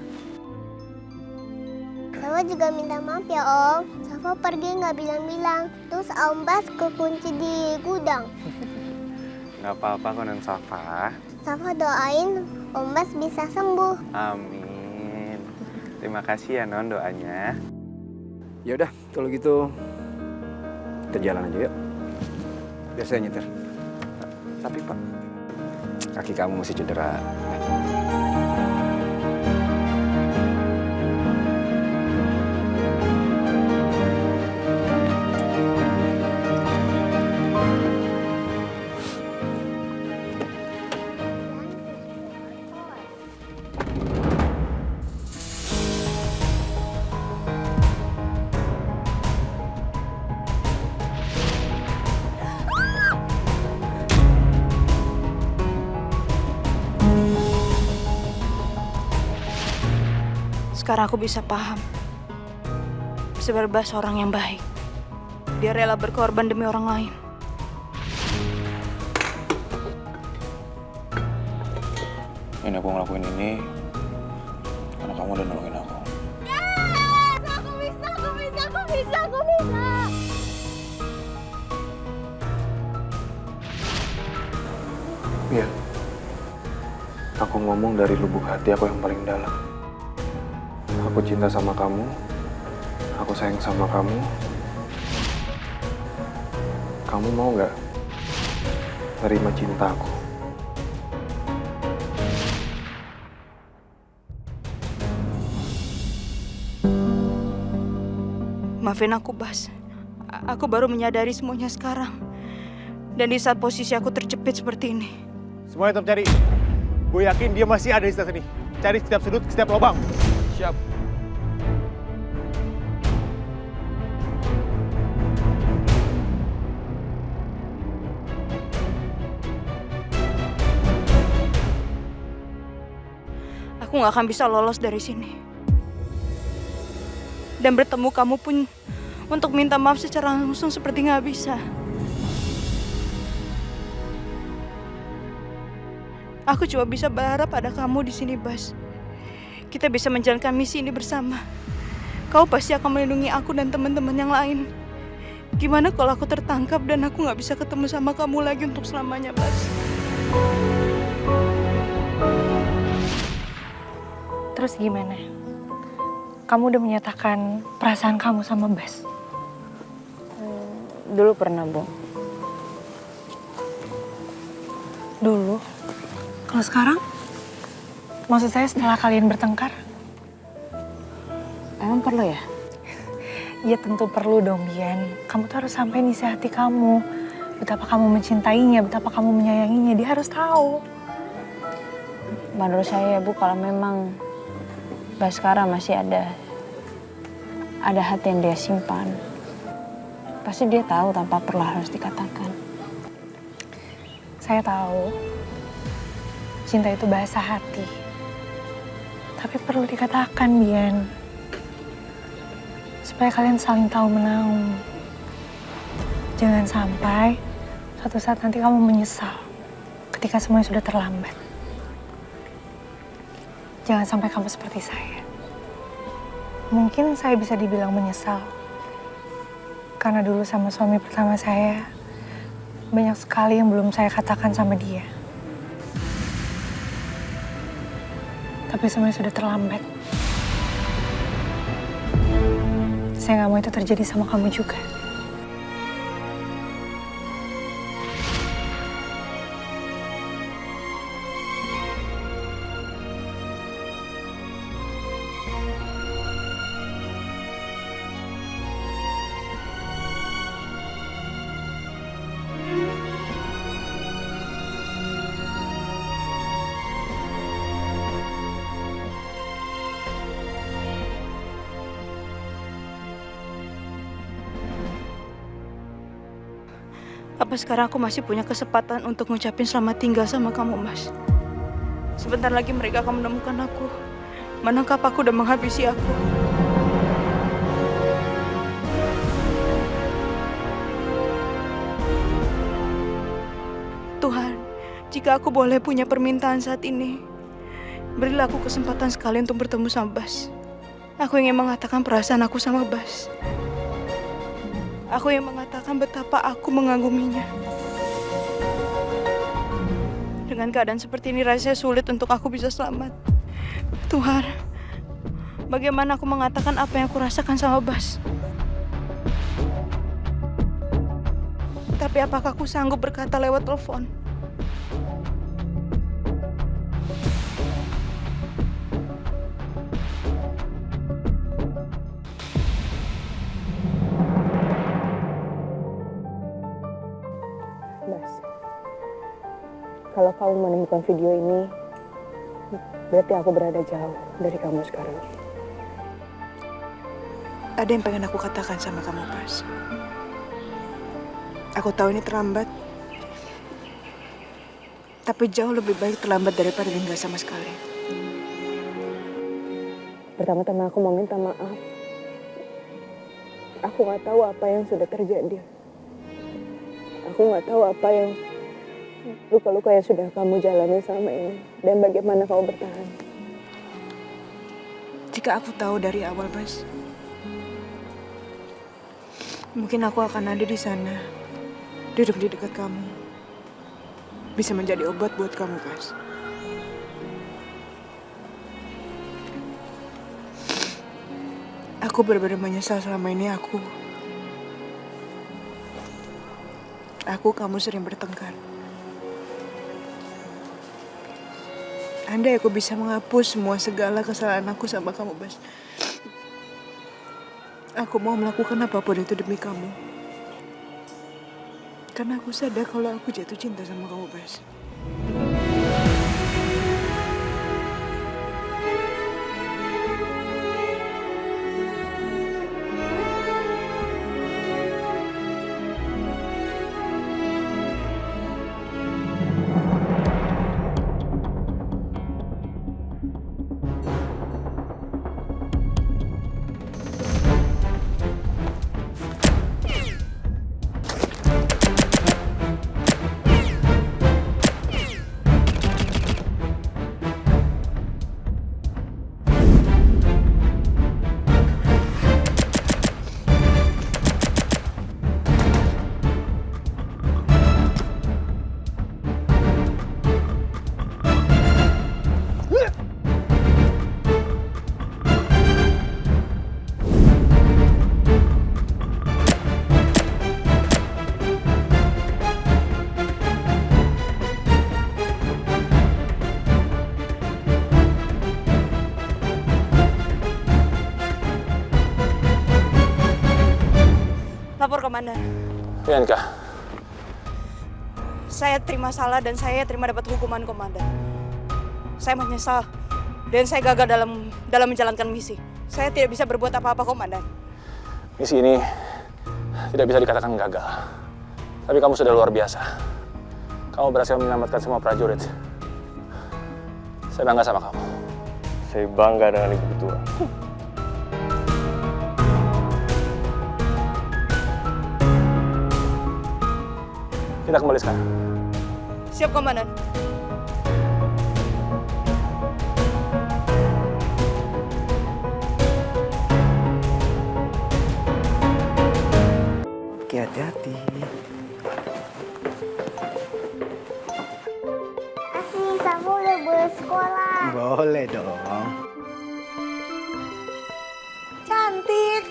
Safa juga minta maaf ya Om. Safa pergi nggak bilang-bilang. Terus Om Bas kekunci di gudang. Nggak apa-apa kok Non Safa. Safa doain Om Bas bisa sembuh. Amin. Terima kasih ya Non doanya. Ya udah, kalau gitu kita jalan aja yuk. Biar saya nyetir. Tapi Pak, kaki kamu masih cedera. Sekarang aku bisa paham. Sebenarnya orang yang baik. Dia rela berkorban demi orang lain. Ini aku ngelakuin ini karena kamu udah nolongin aku. Aku bisa. Iya. Aku ngomong dari lubuk hati aku yang paling dalam. Aku cinta sama kamu. Aku sayang sama kamu. Kamu mau nggak terima cintaku? Maafin aku, Bas. Aku baru menyadari semuanya sekarang. Dan di saat posisi aku terjepit seperti ini. Semuanya tetap cari. Gue yakin dia masih ada di sekitar sini. Cari setiap sudut, setiap lubang. Siap. Aku nggak akan bisa lolos dari sini. Dan bertemu kamu pun untuk minta maaf secara langsung seperti nggak bisa. Aku cuma bisa berharap ada kamu di sini, Bas. Kita bisa menjalankan misi ini bersama. Kau pasti akan melindungi aku dan teman-teman yang lain. Gimana kalau aku tertangkap dan aku nggak bisa ketemu sama kamu lagi untuk selamanya, Bas? Terus gimana? Kamu udah menyatakan perasaan kamu sama Bas? Dulu pernah, Bu. Dulu? Kalau sekarang? Maksud saya setelah kalian bertengkar? Emang perlu ya? Ya tentu perlu dong, Bian. Kamu tuh harus sampai isi hati kamu. Betapa kamu mencintainya, betapa kamu menyayanginya. Dia harus tahu. Menurut saya, Bu, kalau memang Baskara masih ada hati yang dia simpan, pasti dia tahu tanpa perlu harus dikatakan. Saya tahu. Cinta itu bahasa hati. Tapi perlu dikatakan, Bian. Supaya kalian saling tahu menahu. Jangan sampai suatu saat nanti kamu menyesal ketika semuanya sudah terlambat. Jangan sampai kamu seperti saya. Mungkin saya bisa dibilang menyesal. Karena dulu sama suami pertama saya, banyak sekali yang belum saya katakan sama dia. Tapi semuanya sudah terlambat. Saya nggak mau itu terjadi sama kamu juga. Apa sekarang aku masih punya kesempatan untuk ngucapin selamat tinggal sama kamu, Mas? Sebentar lagi mereka akan menemukan aku, menangkap aku dan menghabisi aku. Tuhan, jika aku boleh punya permintaan saat ini, berilah aku kesempatan sekali untuk bertemu sama Bas. Aku ingin mengatakan perasaan aku sama Bas. Aku ingin mengatakan betapa aku mengaguminya. Dengan keadaan seperti ini rasanya sulit untuk aku bisa selamat. Tuhan, bagaimana aku mengatakan apa yang aku rasakan sama Bas? Tapi apakah aku sanggup berkata lewat telepon? Bas, kalau kamu menemukan video ini, berarti aku berada jauh dari kamu sekarang. Ada yang pengen aku katakan sama kamu, Bas. Aku tahu ini terlambat, tapi jauh lebih baik terlambat daripada enggak sama sekali. Pertama-tama aku mau minta maaf. Aku nggak tahu apa yang sudah terjadi. Aku nggak tahu apa yang luka-luka yang sudah kamu jalani selama ini dan bagaimana kamu bertahan. Jika aku tahu dari awal, Bas, mungkin aku akan ada di sana, duduk di dekat kamu, bisa menjadi obat buat kamu, Bas. Aku benar-benar menyesal selama ini kamu sering bertengkar. Andai aku bisa menghapus semua segala kesalahan aku sama kamu, Bas. Aku mau melakukan apapun itu demi kamu. Karena aku sadar kalau aku jatuh cinta sama kamu, Bas. Lapor komandan. Bianca. Saya terima salah dan saya terima dapat hukuman komandan. Saya menyesal dan saya gagal dalam menjalankan misi. Saya tidak bisa berbuat apa-apa, komandan. Misi ini tidak bisa dikatakan gagal. Tapi kamu sudah luar biasa. Kamu berhasil menyelamatkan semua prajurit. Saya bangga sama kamu. Saya bangga dengan Ibu Ketua. Kita kembali sekarang. Siap, komandan. Oke, hati-hati. Asli, Safa udah boleh sekolah. Boleh dong. Cantik.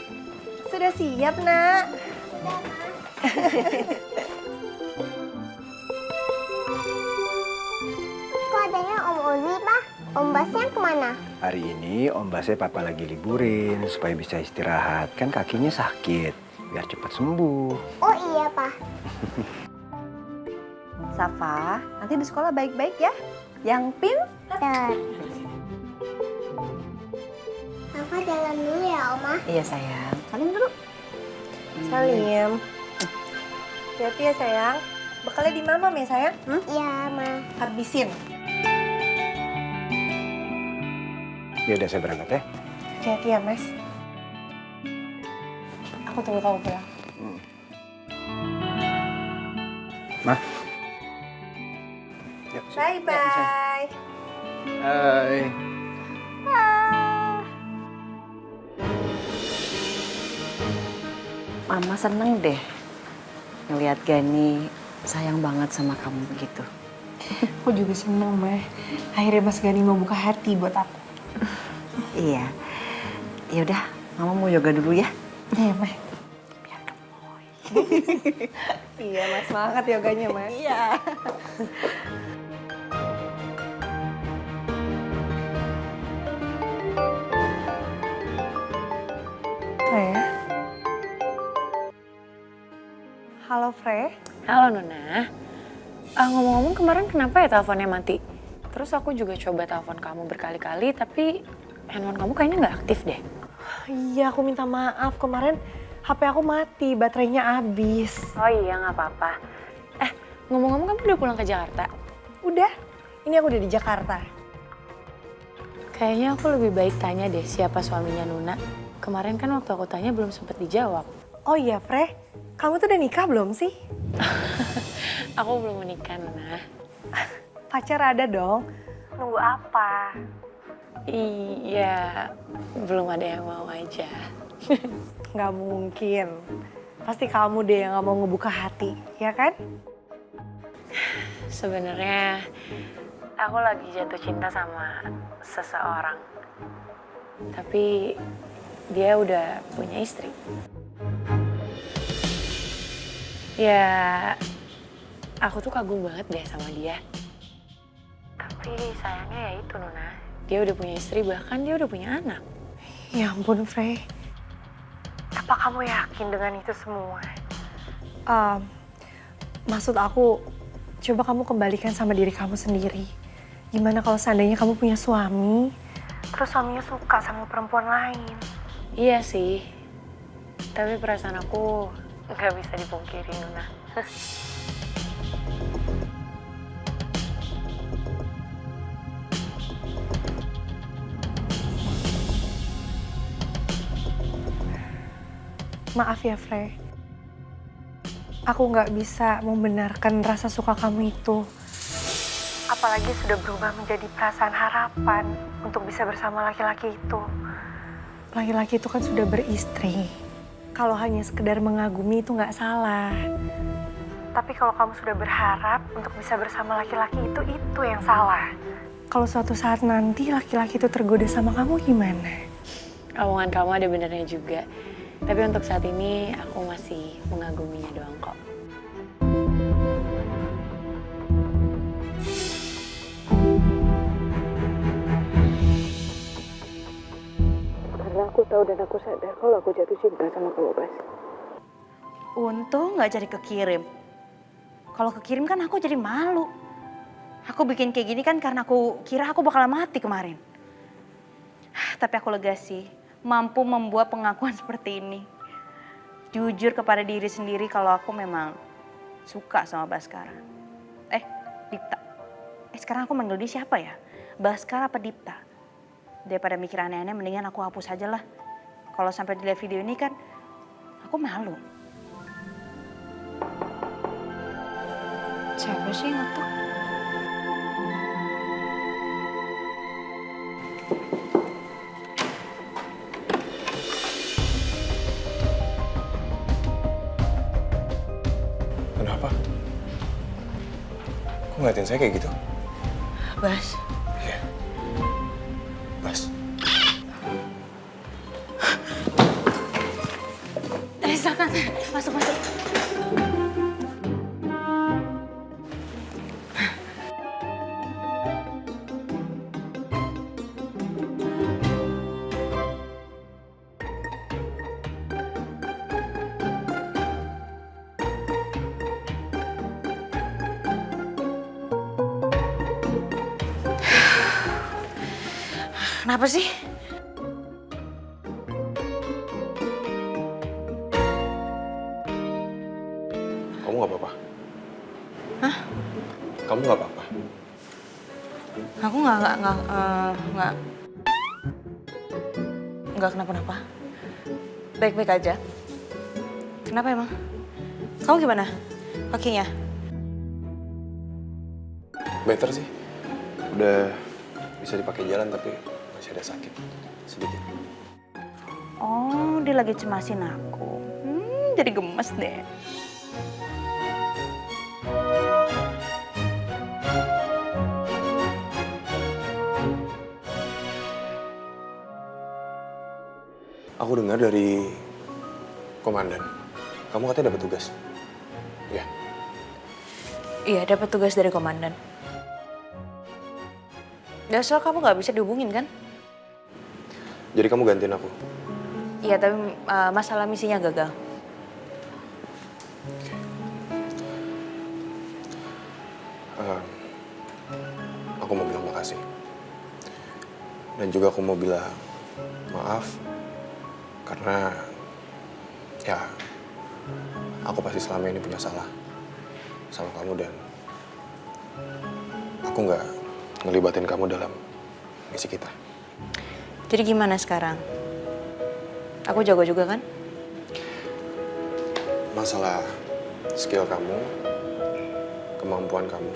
Sudah siap, Nak? Kok adanya Om Ozi, Pak? Om Basnya kemana? Hari ini Om Basnya papa lagi liburin supaya bisa istirahat. Kan kakinya sakit, biar cepat sembuh. Oh iya, Pak. Safa, nanti di sekolah baik-baik ya. Yang pintar. Safa jalan dulu ya, Oma. Iya sayang. Salim dulu. Salim. Hati-hati ya sayang. Bekalnya di mamam ya sayang? Iya, Ma. Habisin. Ya udah saya berangkat ya. Hati-hati ya Mas. Aku tunggu kamu pulang. Mah. Bye-bye. Hai. Mama seneng deh ngelihat Gani sayang banget sama kamu begitu. Aku juga seneng, Mah. Akhirnya Mas Gani mau buka hati buat aku. Iya. Ya udah, Mama mau yoga dulu ya. Iya, Mah. Iya, Mas. Semangat yoganya, Mah. Iya. Freya. Halo, Frey. Halo Nona. Ngomong-ngomong kemarin kenapa ya teleponnya mati? Terus aku juga coba telepon kamu berkali-kali tapi handphone kamu kayaknya nggak aktif deh. Iya, aku minta maaf. Kemarin HP aku mati, baterainya habis. Oh iya, nggak apa-apa. Ngomong-ngomong kamu udah pulang ke Jakarta? Udah. Ini aku udah di Jakarta. Kayaknya aku lebih baik tanya deh siapa suaminya Nuna. Kemarin kan waktu aku tanya belum sempat dijawab. Oh iya, Frey. Kamu tuh udah nikah belum sih? Aku belum menikah, Nuna. Pacar ada dong. Nunggu apa? Iya, belum ada yang mau aja. Nggak mungkin. Pasti kamu deh yang nggak mau ngebuka hati, ya kan? Sebenarnya aku lagi jatuh cinta sama seseorang. Tapi dia udah punya istri. Ya, aku tuh kagum banget deh sama dia. Tapi sayangnya ya itu Nuna, dia udah punya istri bahkan dia udah punya anak. Ya ampun, Frey. Apa kamu yakin dengan itu semua? Maksud aku, coba kamu kembalikan sama diri kamu sendiri. Gimana kalau seandainya kamu punya suami, terus suaminya suka sama perempuan lain? Iya sih, tapi perasaan aku nggak bisa dipungkiri, Nuna. Maaf ya, Frey. Aku nggak bisa membenarkan rasa suka kamu itu. Apalagi sudah berubah menjadi perasaan harapan untuk bisa bersama laki-laki itu. Laki-laki itu kan sudah beristri. Kalau hanya sekedar mengagumi itu nggak salah. Tapi kalau kamu sudah berharap untuk bisa bersama laki-laki itu yang salah. Kalau suatu saat nanti laki-laki itu tergoda sama kamu gimana? Omongan kamu ada benernya juga. Tapi untuk saat ini aku masih mengaguminya doang kok. Karena aku tahu dan aku sadar kalau aku jatuh cinta sama kamu, Bas. Untung nggak jadi kekirim. Kalau kekirim kan aku jadi malu. Aku bikin kayak gini kan karena aku kira aku bakal mati kemarin. Tapi aku lega sih, mampu membuat pengakuan seperti ini. Jujur kepada diri sendiri kalau aku memang suka sama Baskara. Dipta. Sekarang aku manggil dia siapa ya? Baskara apa Dipta? Daripada mikir aneh-aneh mendingan aku hapus aja lah. Kalau sampai dilihat video ini kan aku malu. Siapa sih yang ngetok? Kenapa? Kok ngeliatin saya kayak gitu? Bas. Iya. Bas. Silakan, masuk. Kenapa sih? Kamu Kamu nggak apa-apa? Hah? Kamu nggak apa-apa? Aku nggak kenapa-napa. Baik-baik aja. Kenapa emang? Kamu gimana? Kakinya? Better sih. Udah bisa dipakai jalan tapi masih ada sakit sedikit. Oh, dia lagi cemasin aku. Jadi gemes deh. Aku dengar dari komandan, kamu katanya dapat tugas. Ya. Iya, dapat tugas dari komandan. Ya, soal kamu nggak bisa dihubungin kan? Jadi kamu gantiin aku. Iya, tapi masalah misinya gagal. Aku mau bilang makasih. Dan juga aku mau bilang maaf. Karena ya aku pasti selama ini punya salah sama kamu dan aku nggak ngelibatin kamu dalam misi kita. Jadi gimana sekarang? Aku jago juga kan? Masalah skill kamu, kemampuan kamu,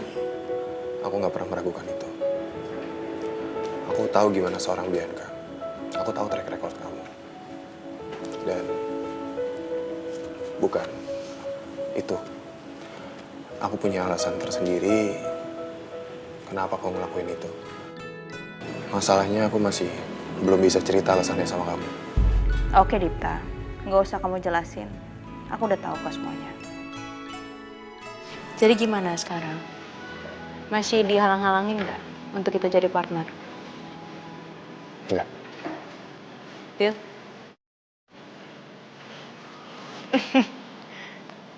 aku nggak pernah meragukan itu. Aku tahu gimana seorang Bianca. Aku tahu track record kamu. Dan bukan itu. Aku punya alasan tersendiri kenapa kau ngelakuin itu. Masalahnya aku masih belum bisa cerita alasannya sama kamu. Oke, Dipta. Nggak usah kamu jelasin. Aku udah tahu kok semuanya. Jadi gimana sekarang? Masih dihalang-halangin nggak untuk kita jadi partner? Enggak. Deal?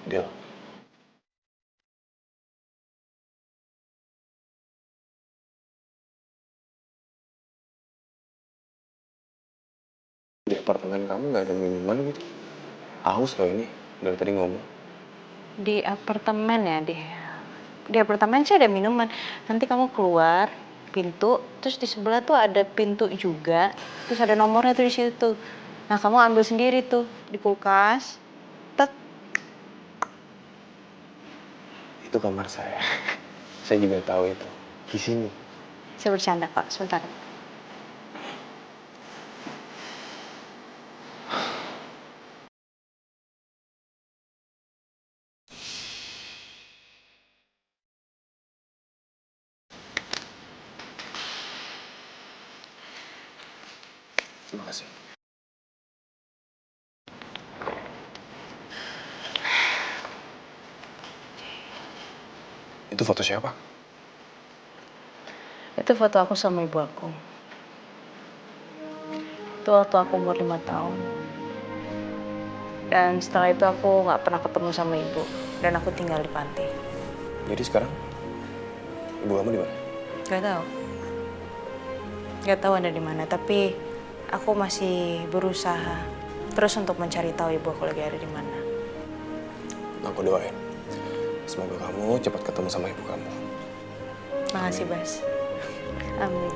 Deal. Di apartemen kamu nggak ada minuman gitu? Haus loh ini, dari tadi ngomong. Di apartemen ya, di apartemen sih ada minuman. Nanti kamu keluar pintu, terus di sebelah tuh ada pintu juga, terus ada nomornya tuh di situ. Nah, kamu ambil sendiri tuh di kulkas. Tet. Itu kamar saya. Saya juga tahu itu. Di sini. Saya bercanda kok, sebentar. Terima kasih. Itu foto siapa? Itu foto aku sama ibu aku. Itu waktu aku umur 5 tahun. Dan setelah itu aku nggak pernah ketemu sama ibu. Dan aku tinggal di panti. Jadi sekarang ibu kamu di mana? Gak tahu. Gak tahu ada di mana. Tapi aku masih berusaha terus untuk mencari tahu ibu aku lagi ada di mana. Aku doain. Semoga kamu cepat ketemu sama ibu kamu. Makasih, Bas. Amin.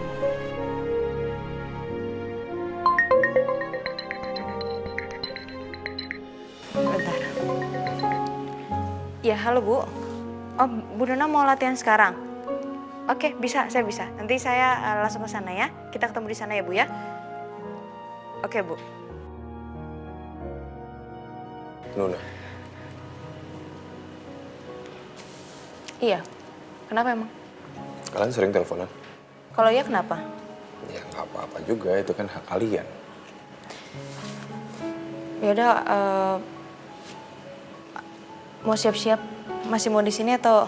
Bentar. Ya, halo Bu. Oh, Bu Dona mau latihan sekarang? Oke, bisa, saya bisa. Nanti saya langsung ke sana ya. Kita ketemu di sana ya, Bu ya. Oke, Bu. Nuna. Iya. Kenapa emang? Kalian sering teleponan? Kalau iya kenapa? Ya nggak apa-apa juga, itu kan hak kalian. Yaudah, mau siap-siap? Masih mau di sini atau?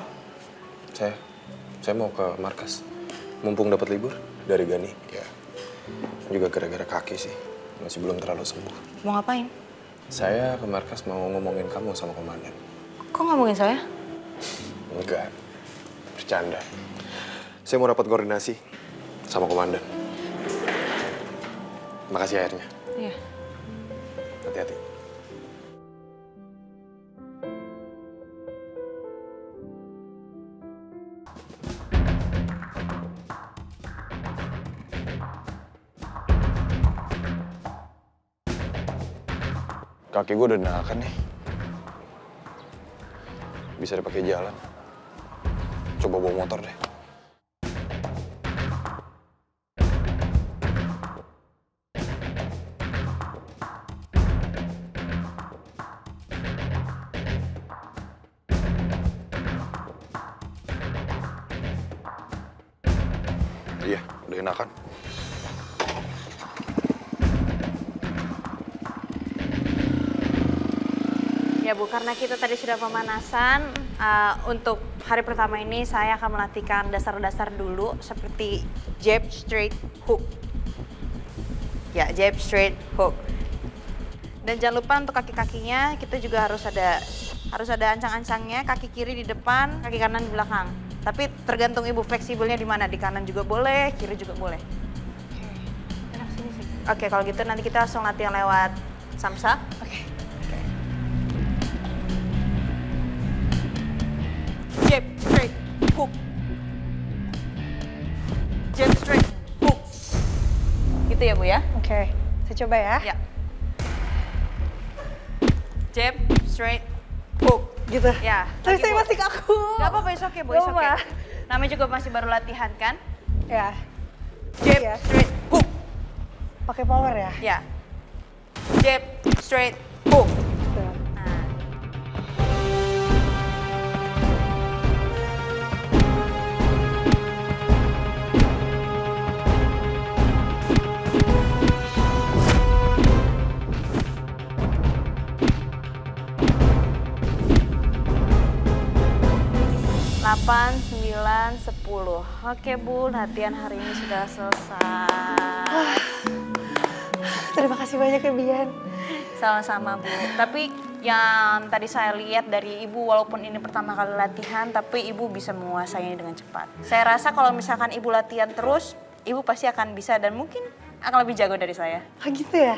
Saya mau ke markas. Mumpung dapat libur dari Gani. Ya, juga gara-gara kaki sih. Masih belum terlalu sembuh. Mau ngapain? Saya ke markas mau ngomongin kamu sama komandan. Kok ngomongin saya? Enggak, bercanda. Saya mau rapat koordinasi sama komandan. Makasih airnya. Iya. Hati-hati. Kaki gue udah enakan nih. Bisa dipakai jalan. Coba bawa motor deh. Iya, udah enakan. Ya Bu, karena kita tadi sudah pemanasan, untuk hari pertama ini saya akan melatihkan dasar-dasar dulu seperti jab, straight, hook. Ya, jab, straight, hook. Dan jangan lupa untuk kaki-kakinya kita juga harus ada ancang-ancangnya, kaki kiri di depan, kaki kanan di belakang. Tapi tergantung Ibu fleksibelnya di mana, di kanan juga boleh, kiri juga boleh. Oke, kalau gitu nanti kita langsung latihan lewat samsa. Oke. Jab, straight, hook. Jab, straight, hook. Gitu ya, Bu ya? Oke, saya coba ya. Ya. Jab, straight, hook. Gitu? Ya. Tapi lagi, saya Bu. masih kaku. Gak apa-apa, it's okay, Bu, it's okay. Namanya juga masih baru latihan, kan? Ya. Jab, straight, hook. Pakai power ya? Ya. Jab, straight, hook. Delapan, 9, 10. Oke Bu, latihan hari ini sudah selesai. Terima kasih banyak ya Bian. Sama-sama Bu. Tapi yang tadi saya lihat dari Ibu, walaupun ini pertama kali latihan, tapi Ibu bisa menguasainya dengan cepat. Saya rasa kalau misalkan Ibu latihan terus, Ibu pasti akan bisa dan mungkin akan lebih jago dari saya. Oh gitu ya?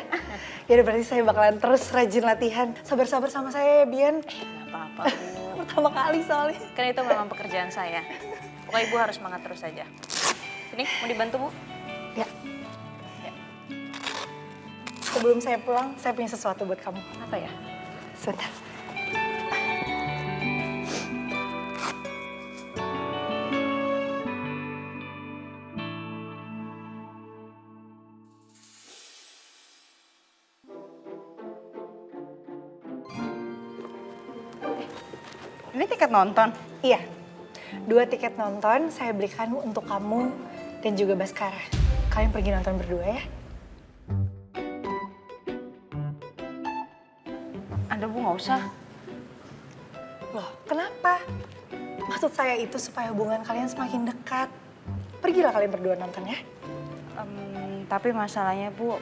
Ya udah berarti saya bakalan terus rajin latihan. Sabar-sabar sama saya ya Bian. Gak apa-apa Bu. Pertama kali soalnya. Kan itu memang pekerjaan saya. Pokoknya Ibu harus semangat terus saja. Sini, mau dibantu Bu? Ya. Sebelum saya pulang, saya punya sesuatu buat kamu. Apa ya? Sebentar. Ini tiket nonton? Iya. 2 tiket nonton saya belikan untuk kamu dan juga Baskara. Kalian pergi nonton berdua ya. Ada Bu, nggak usah. Loh, kenapa? Maksud saya itu supaya hubungan kalian semakin dekat. Pergilah kalian berdua nonton ya. Tapi masalahnya Bu,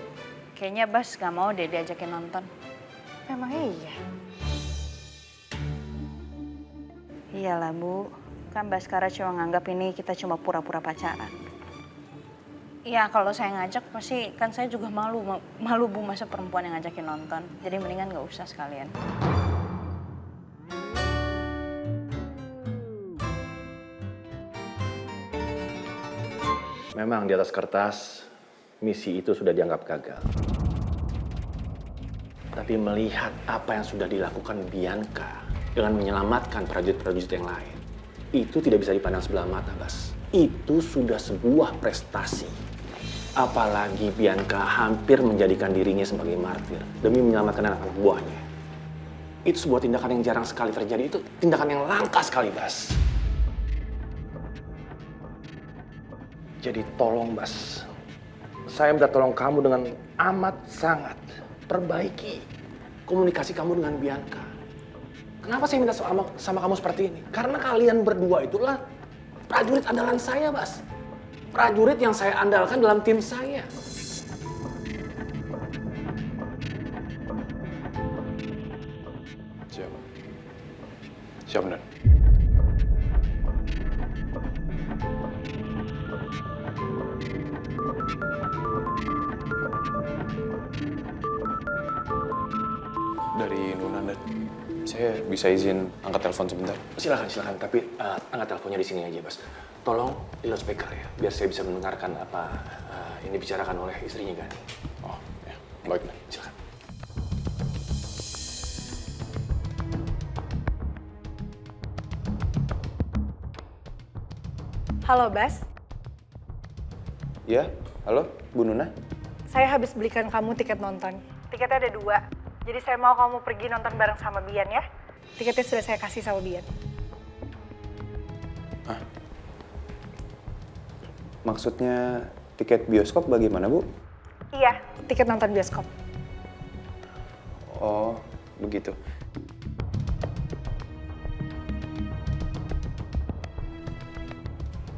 kayaknya Bas gak mau deh diajakin nonton. Memangnya iya? Iyalah Bu, kan Baskara cuma nganggap ini kita cuma pura-pura pacaran. Iya, kalau saya ngajak pasti kan saya juga malu Bu, masa perempuan yang ngajakin nonton. Jadi mendingan gak usah sekalian. Memang di atas kertas, misi itu sudah dianggap gagal. Tapi melihat apa yang sudah dilakukan Bianca dengan menyelamatkan prajurit-prajurit yang lain, itu tidak bisa dipandang sebelah mata, Bas. Itu sudah sebuah prestasi. Apalagi Bianca hampir menjadikan dirinya sebagai martir demi menyelamatkan anak-anak buahnya. Itu sebuah tindakan yang jarang sekali terjadi. Itu tindakan yang langka sekali, Bas. Jadi tolong, Bas. Saya minta tolong kamu dengan amat sangat. Perbaiki komunikasi kamu dengan Bianca. Kenapa saya minta sama kamu seperti ini? Karena kalian berdua itulah prajurit andalan saya, Bas. Prajurit yang saya andalkan dalam tim saya. Siap. Siap, Dan. Dari Nuna, Dan. Saya bisa izin angkat telepon sebentar? Silakan. Tapi angkat teleponnya di sini aja, Bas. Tolong di loudspeaker ya, biar saya bisa mendengarkan apa yang dibicarakan oleh istrinya Gani. Oh, ya. Baik, Dan. Silakan. Halo, Bas. Ya, halo, Bu Nuna. Saya habis belikan kamu tiket nonton. Tiketnya ada 2. Jadi saya mau kamu pergi nonton bareng sama Bian ya. Tiketnya sudah saya kasih sama Bian. Maksudnya tiket bioskop bagaimana, Bu? Iya, tiket nonton bioskop. Oh, begitu.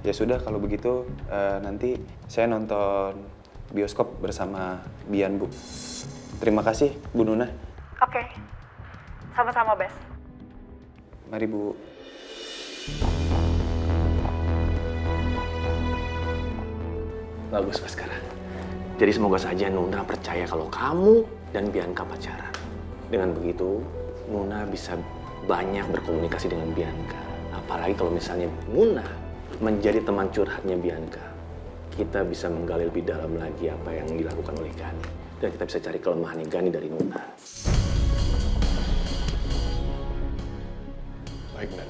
Ya sudah, kalau begitu nanti saya nonton bioskop bersama Bian, Bu. Terima kasih, Bu Nuna. Oke. Sama-sama, Bas. Mari, Bu. Bagus, Baskara. Jadi semoga saja Nuna percaya kalau kamu dan Bianca pacaran. Dengan begitu, Nuna bisa banyak berkomunikasi dengan Bianca. Apalagi kalau misalnya Nuna menjadi teman curhatnya Bianca. Kita bisa menggali lebih dalam lagi apa yang dilakukan oleh Gani. Dan kita bisa cari kelemahan Gani dari Nuna. Baik, Nan.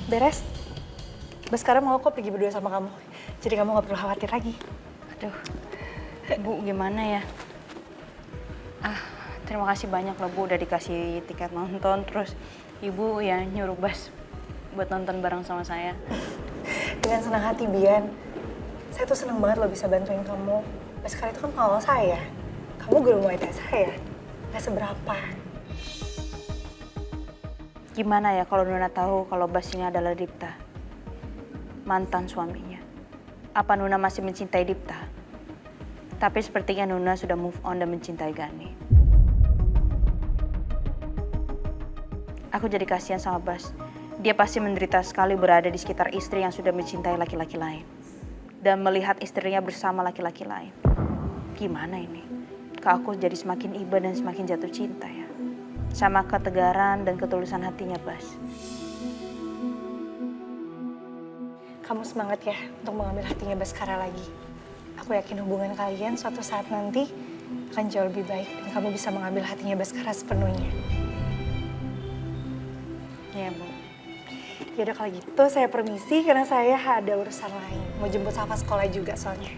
Beres? Baskara mau kok pergi berdua sama kamu. Jadi kamu gak perlu khawatir lagi. Aduh, Bu gimana ya? Terima kasih banyak loh Bu udah dikasih tiket nonton. Terus Ibu ya nyuruh Bas buat nonton bareng sama saya. Dengan senang hati, Bian. Saya tuh senang banget lo bisa bantuin kamu. Baskara itu kan pengawal saya. Kamu guru Muay Thai saya. Gak seberapa. Gimana ya kalau Nuna tahu kalau Bas ini adalah Dipta, mantan suaminya? Apa Nuna masih mencintai Dipta? Tapi sepertinya Nuna sudah move on dan mencintai Gani. Aku jadi kasihan sama Bas. Dia pasti menderita sekali berada di sekitar istri yang sudah mencintai laki-laki lain. Dan melihat istrinya bersama laki-laki lain. Gimana ini? Kok aku jadi semakin iba dan semakin jatuh cinta ya? Sama ketegaran dan ketulusan hatinya Bas. Kamu semangat ya untuk mengambil hatinya Baskara lagi. Aku yakin hubungan kalian suatu saat nanti akan jauh lebih baik dan kamu bisa mengambil hatinya Baskara sepenuhnya. Iya, Bu. Yaudah kalau gitu saya permisi karena saya ada urusan lain. Mau jemput Safa sekolah juga soalnya.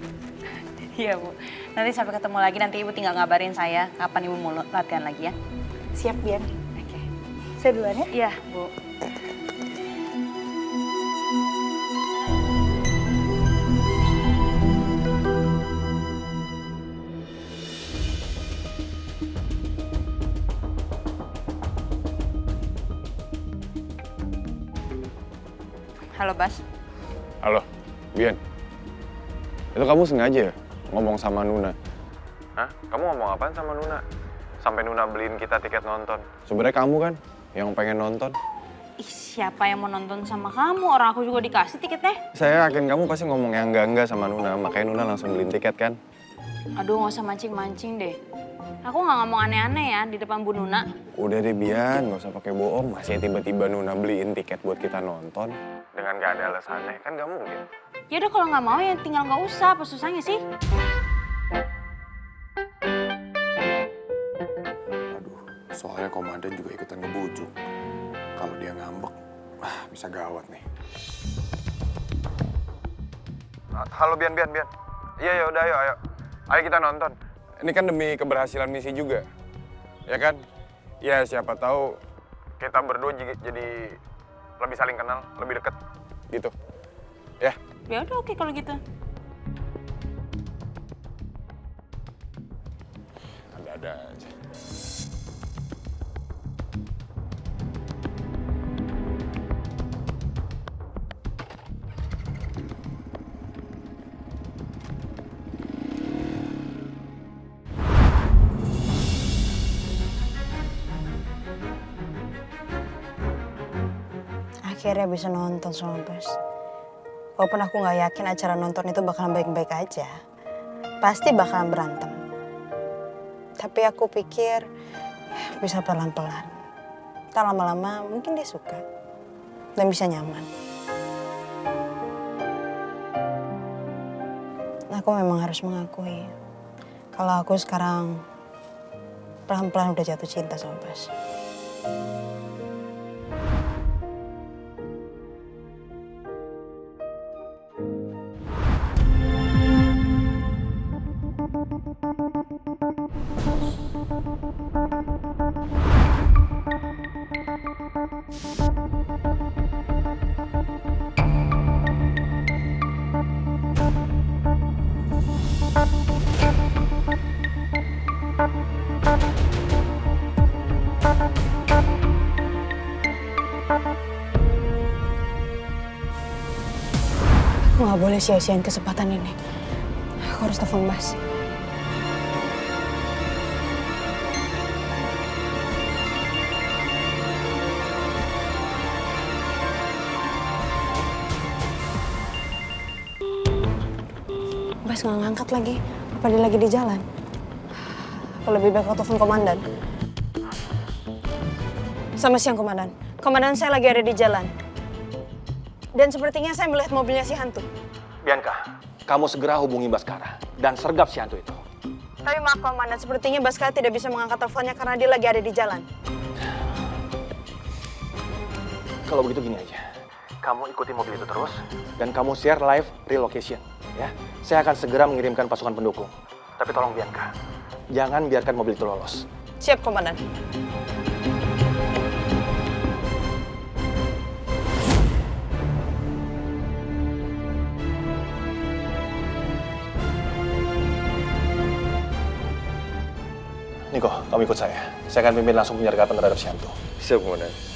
Iya, Bu. Nanti sampai ketemu lagi, nanti Ibu tinggal ngabarin saya kapan Ibu mau latihan lagi ya. Siap, Bian. Oke. Saya duluan ya? Iya, Bu. Halo, Bas. Halo, Bian. Itu kamu sengaja ya ngomong sama Nuna? Hah? Kamu ngomong apaan sama Nuna? Sampai Nuna beliin kita tiket nonton. Sebenarnya kamu kan yang pengen nonton. Ih, siapa yang mau nonton sama kamu? Orang aku juga dikasih tiketnya. Saya yakin kamu pasti ngomong yang enggak sama Nuna, makanya Nuna langsung beliin tiket kan? Aduh, nggak usah mancing-mancing deh. Aku nggak ngomong aneh-aneh ya di depan Bu Nuna. Udah deh Bian, nggak usah pakai bohong. Masih tiba-tiba Nuna beliin tiket buat kita nonton dengan gak ada alasannya, kan gak mungkin. Ya udah kalau nggak mau ya tinggal nggak usah. Apa susahnya sih? Soalnya komandan juga ikutan ngebujuk. Kalau dia ngambek, bisa gawat nih. Halo Bian. Iya ya udah ayo. Ayo kita nonton. Ini kan demi keberhasilan misi juga. Ya kan? Ya siapa tahu kita berdua jadi lebih saling kenal, lebih deket gitu. Ya. Ya udah oke kalau gitu. Ada-ada aja. Akhirnya bisa nonton sama Bas. Walaupun aku nggak yakin acara nonton itu bakalan baik-baik aja. Pasti bakalan berantem. Tapi aku pikir bisa pelan-pelan. Ntar lama-lama mungkin dia suka. Dan bisa nyaman. Aku memang harus mengakui. kalau aku sekarang pelan-pelan udah jatuh cinta sama Bas. Aku nggak boleh sia-siain kesempatan ini. Aku harus telepon Bas. Bas nggak ngangkat lagi. Apa dia lagi di jalan? Aku lebih baik aku telepon komandan. Selamat siang, Komandan. Komandan, saya lagi ada di jalan. Dan sepertinya saya melihat mobilnya si hantu. Bianca, kamu segera hubungi Baskara dan sergap si hantu itu. Tapi maaf, Komandan, sepertinya Baskara tidak bisa mengangkat teleponnya karena dia lagi ada di jalan. Kalau begitu gini aja, kamu ikuti mobil itu terus dan kamu share live relocation, ya. Saya akan segera mengirimkan pasukan pendukung. Tapi tolong Bianca, jangan biarkan mobil itu lolos. Siap, Komandan. Niko, kamu ikut saya. Saya akan pimpin langsung penyergapan terhadap si hantu. Siap, Komandan.